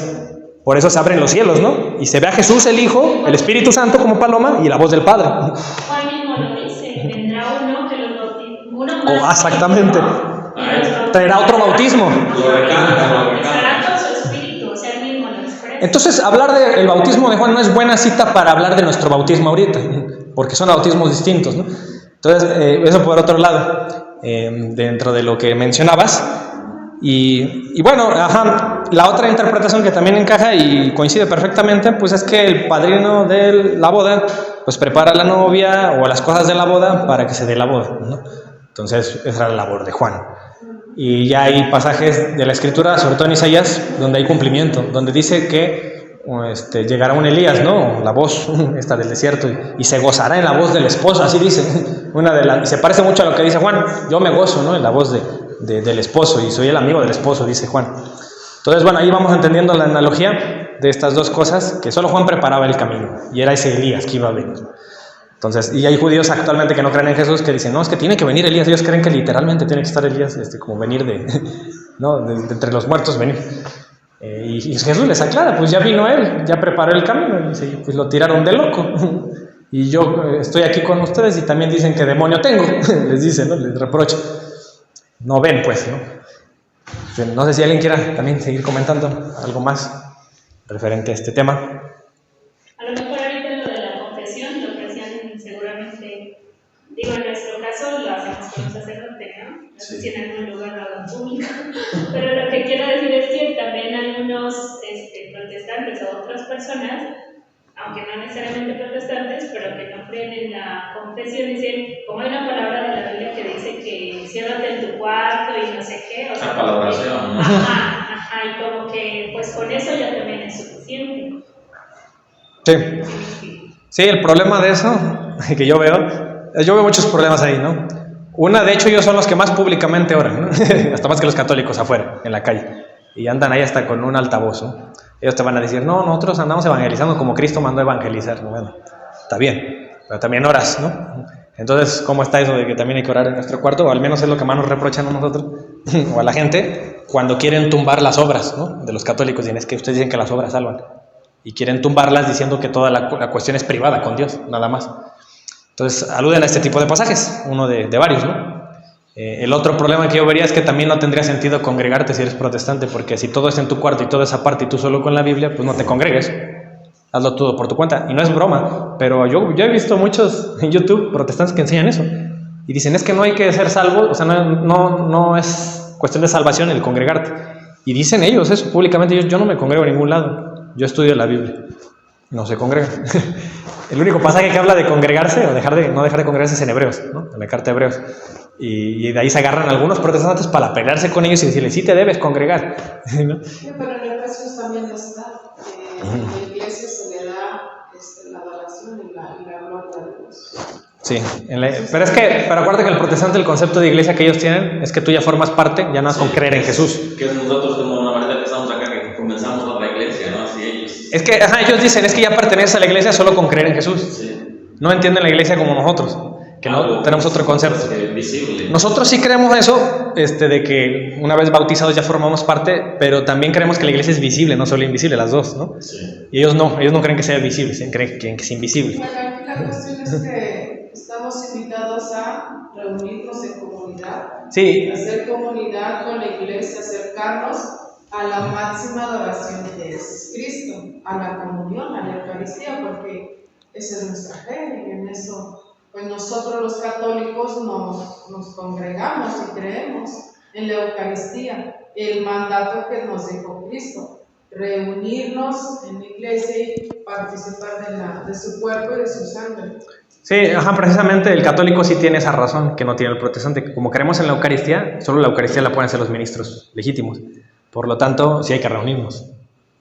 Por eso se abren los cielos, ¿no? Y se ve a Jesús, el Hijo, el Espíritu Santo como paloma y la voz del Padre. Juan mismo lo dice, vendrá uno que los bautiza, uno más. Exactamente. Traerá otro bautismo. Bautizará con su espíritu, o sea, él mismo lo expresa. Entonces, hablar del bautismo de Juan no es buena cita para hablar de nuestro bautismo ahorita, porque son bautismos distintos, ¿no? Entonces, eso por otro lado, dentro de lo que mencionabas. Y bueno, la otra interpretación que también encaja y coincide perfectamente, pues es que el padrino de la boda, pues prepara a la novia o las cosas de la boda para que se dé la boda, ¿no? Entonces, esa era la labor de Juan. Y ya hay pasajes de la Escritura, sobre todo en Isaías, donde hay cumplimiento, donde dice que llegará un Elías, ¿no? La voz esta del desierto, y se gozará en la voz del esposo, así dice. Y se parece mucho a lo que dice Juan: yo me gozo, ¿no?, en la voz del esposo, y soy el amigo del esposo, dice Juan. Entonces, bueno, ahí vamos entendiendo la analogía de estas dos cosas, que solo Juan preparaba el camino, y era ese Elías que iba a venir. Entonces, y hay judíos actualmente que no creen en Jesús, que dicen, no, es que tiene que venir Elías. Ellos creen que literalmente tiene que estar Elías, como venir ¿no?, de entre los muertos, venir. Y Jesús les aclara, pues ya vino él, ya preparó el camino, y dice, pues lo tiraron de loco. Y yo estoy aquí con ustedes y también dicen que demonio tengo, les dice, ¿no?, les reprocha. No ven, pues, ¿no? No sé si alguien quiera también seguir comentando algo más referente a este tema. A lo mejor ahorita lo de la confesión lo aprecian seguramente, digo, en nuestro caso lo hacemos con un sacerdote, ¿no? No sé si en algún lugar lo hagan público, pero lo que quiero decir es que también algunos protestantes o otras personas, aunque no necesariamente protestantes, pero que no creen en la confesión, dicen, como hay una palabra de la Biblia que dice que enciérrate en tu cuarto y no sé qué, o sea, la valoración, ¿no? y como que pues con eso ya también es suficiente. Sí, el problema de eso, que yo veo muchos problemas ahí, ¿no? Una, de hecho, ellos son los que más públicamente oran, ¿no? Hasta más que los católicos afuera, en la calle, y andan ahí hasta con un altavoz, ¿no? Ellos te van a decir, no, nosotros andamos evangelizando como Cristo mandó a evangelizar, ¿no? Bueno, está bien, pero también oras, ¿no? Entonces, ¿cómo está eso de que también hay que orar en nuestro cuarto? O al menos es lo que más nos reprochan a nosotros, o a la gente, cuando quieren tumbar las obras, ¿no?, de los católicos. Y es que ustedes dicen que las obras salvan, y quieren tumbarlas diciendo que toda la cuestión es privada con Dios, nada más. Entonces, aluden a este tipo de pasajes, uno de varios, ¿no? El otro problema que yo vería es que también no tendría sentido congregarte si eres protestante, porque si todo es en tu cuarto y toda esa parte y tú solo con la Biblia, pues no te congregues, hazlo todo por tu cuenta. Y no es broma, pero yo he visto muchos en YouTube protestantes que enseñan eso, y dicen, es que no hay que ser salvo, o sea, no es cuestión de salvación el congregarte. Y dicen ellos eso públicamente: yo no me congrego en ningún lado, yo estudio la Biblia. No se congrega. El único pasaje que habla de congregarse o no dejar de congregarse es en Hebreos, ¿no?, en la carta de Hebreos. Y de ahí se agarran algunos protestantes para pelearse con ellos y decirles, sí te debes congregar, ¿no? Sí, pero en Efesios también está, en la iglesia se le da la adoración y la gloria a Dios. Sí, pero acuérdate que el protestante, el concepto de iglesia que ellos tienen es que tú ya formas parte, ya no es con creer en Jesús. Que nosotros, como la verdad que estamos acá, que comenzamos otra iglesia, ¿no? Así ellos. Es que, ellos dicen, es que ya perteneces a la iglesia solo con creer en Jesús. Sí. No entienden la iglesia como nosotros, que no tenemos otro concepto. Visible. Nosotros sí creemos eso, de que una vez bautizados ya formamos parte, pero también creemos que la iglesia es visible, no solo invisible, las dos, ¿no? Sí. Y ellos no creen que sea visible, creen que es invisible. Bueno, aquí la cuestión es que estamos invitados a reunirnos en comunidad Sí. Hacer comunidad con la iglesia, acercarnos a la máxima adoración de Jesucristo, a la comunión, a la Eucaristía, porque esa es nuestra fe y en eso, pues nosotros los católicos nos congregamos y creemos en la Eucaristía, el mandato que nos dejó Cristo, reunirnos en la iglesia y participar de su cuerpo y de su sangre. Sí, precisamente el católico sí tiene esa razón que no tiene el protestante. Como creemos en la Eucaristía, solo la Eucaristía la pueden hacer los ministros legítimos. Por lo tanto, sí hay que reunirnos,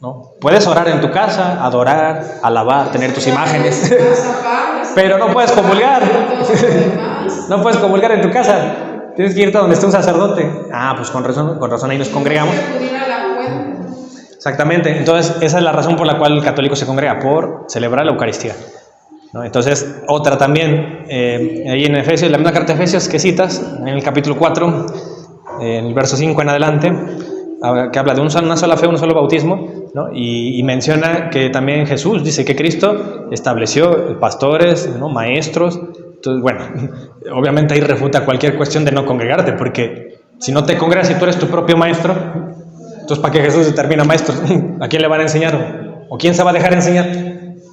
¿no? Puedes orar en tu casa, adorar, alabar, tener tus imágenes, pero no puedes comulgar. No puedes comulgar en tu casa. Tienes que irte a donde esté un sacerdote. Pues con razón ahí nos congregamos. Exactamente. Entonces, esa es la razón por la cual el católico se congrega, por celebrar la Eucaristía, ¿no? Entonces, otra también, ahí en Efesios, la misma carta de Efesios que citas, en el capítulo 4, en el verso 5 en adelante, que habla de una sola fe, un solo bautismo, ¿no? Y menciona que también Jesús dice que Cristo estableció pastores, ¿no? Maestros. Entonces, bueno, obviamente ahí refuta cualquier cuestión de no congregarte, porque si no te congregas y tú eres tu propio maestro, entonces ¿para qué Jesús determina maestros? ¿A quién le van a enseñar? ¿O quién se va a dejar enseñar?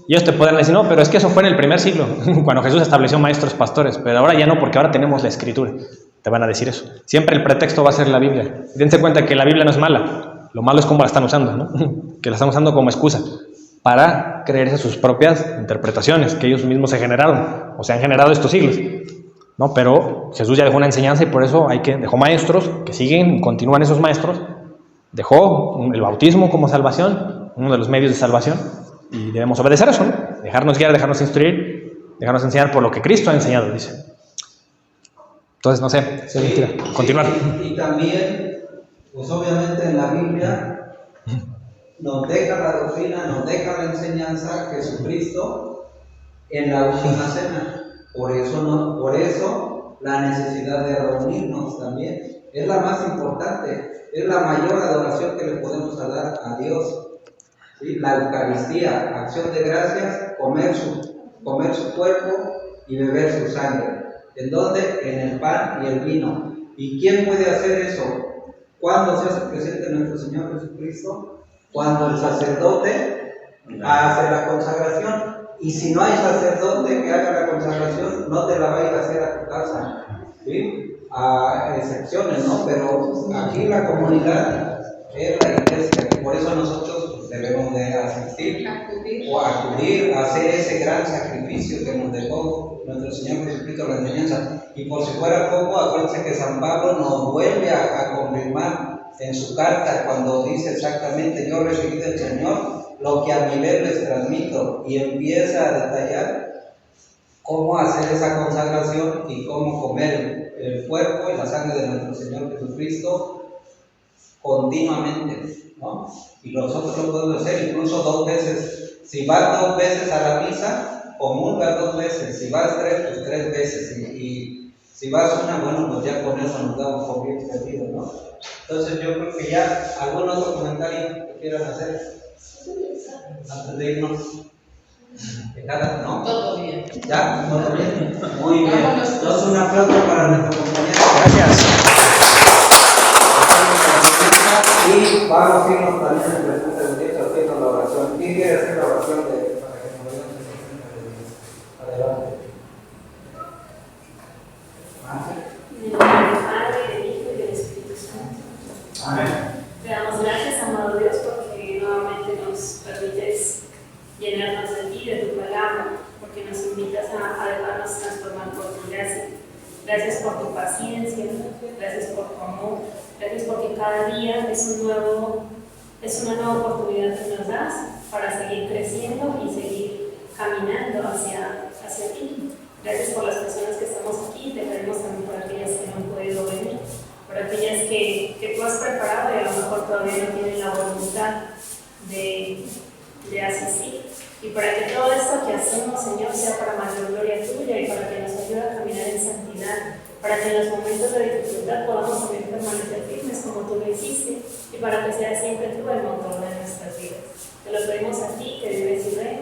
Y ellos te podrán decir, no, pero es que eso fue en el primer siglo, cuando Jesús estableció maestros pastores, pero ahora ya no, porque ahora tenemos la Escritura. Te van a decir eso. Siempre el pretexto va a ser la Biblia. Dense cuenta que la Biblia no es mala, lo malo es cómo la están usando, ¿no? Que la están usando como excusa para creerse sus propias interpretaciones que ellos mismos se generaron, o se han generado estos siglos, ¿no? Pero Jesús ya dejó una enseñanza y por eso dejó maestros que siguen y continúan esos maestros. Dejó el bautismo como salvación, uno de los medios de salvación, y debemos obedecer eso, ¿no? Dejarnos guiar, dejarnos instruir, dejarnos enseñar por lo que Cristo ha enseñado, dice. Entonces, no sé, si mentira. Continuar. Y también, pues obviamente en la Biblia nos deja la doctrina, nos deja la enseñanza Jesucristo en la última cena. Por eso la necesidad de reunirnos también. Es la más importante, es la mayor adoración que le podemos dar a Dios. ¿Sí? La Eucaristía, acción de gracias, comer su cuerpo y beber su sangre. ¿En dónde? En el pan y el vino. ¿Y quién puede hacer eso? ¿Cuándo se hace presente nuestro Señor Jesucristo? Cuando el sacerdote hace la consagración. Y si no hay sacerdote que haga la consagración, no te la va a ir a hacer a tu casa, ¿sí? A excepciones, ¿no? Pero aquí la comunidad es la iglesia, y por eso nosotros debemos de asistir o acudir a hacer ese gran sacrificio que nos dejó nuestro Señor Jesucristo, la enseñanza. Y por si fuera poco, acuérdense que San Pablo nos vuelve a confirmar en su carta cuando dice exactamente: yo recibí del Señor lo que a mi vez les transmito, y empieza a detallar cómo hacer esa consagración y cómo comer el cuerpo y la sangre de nuestro Señor Jesucristo continuamente, ¿no? Y nosotros lo podemos hacer incluso 2 veces. Si vas 2 veces a la misa, comulgas 2 veces. Si vas 3, pues 3 veces. Y si vas una, bueno, pues ya con eso nos damos por bien servidos, ¿no? Entonces yo creo que ya, ¿algún otro comentario que quieran hacer antes de irnos? ¿No? Todo bien. ¿Ya? ¿Todo bien? Muy bien. Entonces un aplauso para nuestro compañero. Gracias. Y vamos a irnos también en presencia de Dios haciendo la oración. ¿Quién quiere hacer la oración para que nos vayamos en presencia de Dios? Adelante. En el nombre del Padre, del Hijo y del Espíritu Santo. Amén. Te damos gracias, amado Dios, porque nuevamente nos permites llenarnos de ti, de tu palabra, porque nos invitas a dejarnos transformar por tu gracia. Gracias por tu paciencia, gracias por tu amor, gracias porque cada día es una nueva oportunidad que nos das para seguir creciendo y seguir caminando hacia ti. Gracias por las personas que estamos aquí, te pedimos también por aquellas que no han podido venir, por aquellas que tú has preparado y a lo mejor todavía no tienen la voluntad de asistir. Y para que todo esto que hacemos, Señor, sea para mayor gloria tuya y para que nos ayude a caminar en santidad, para que en los momentos de dificultad podamos también permanecer firmes como tú lo hiciste y para que sea siempre tú el motor de nuestras vidas. Te lo pedimos a ti, que vives y reinas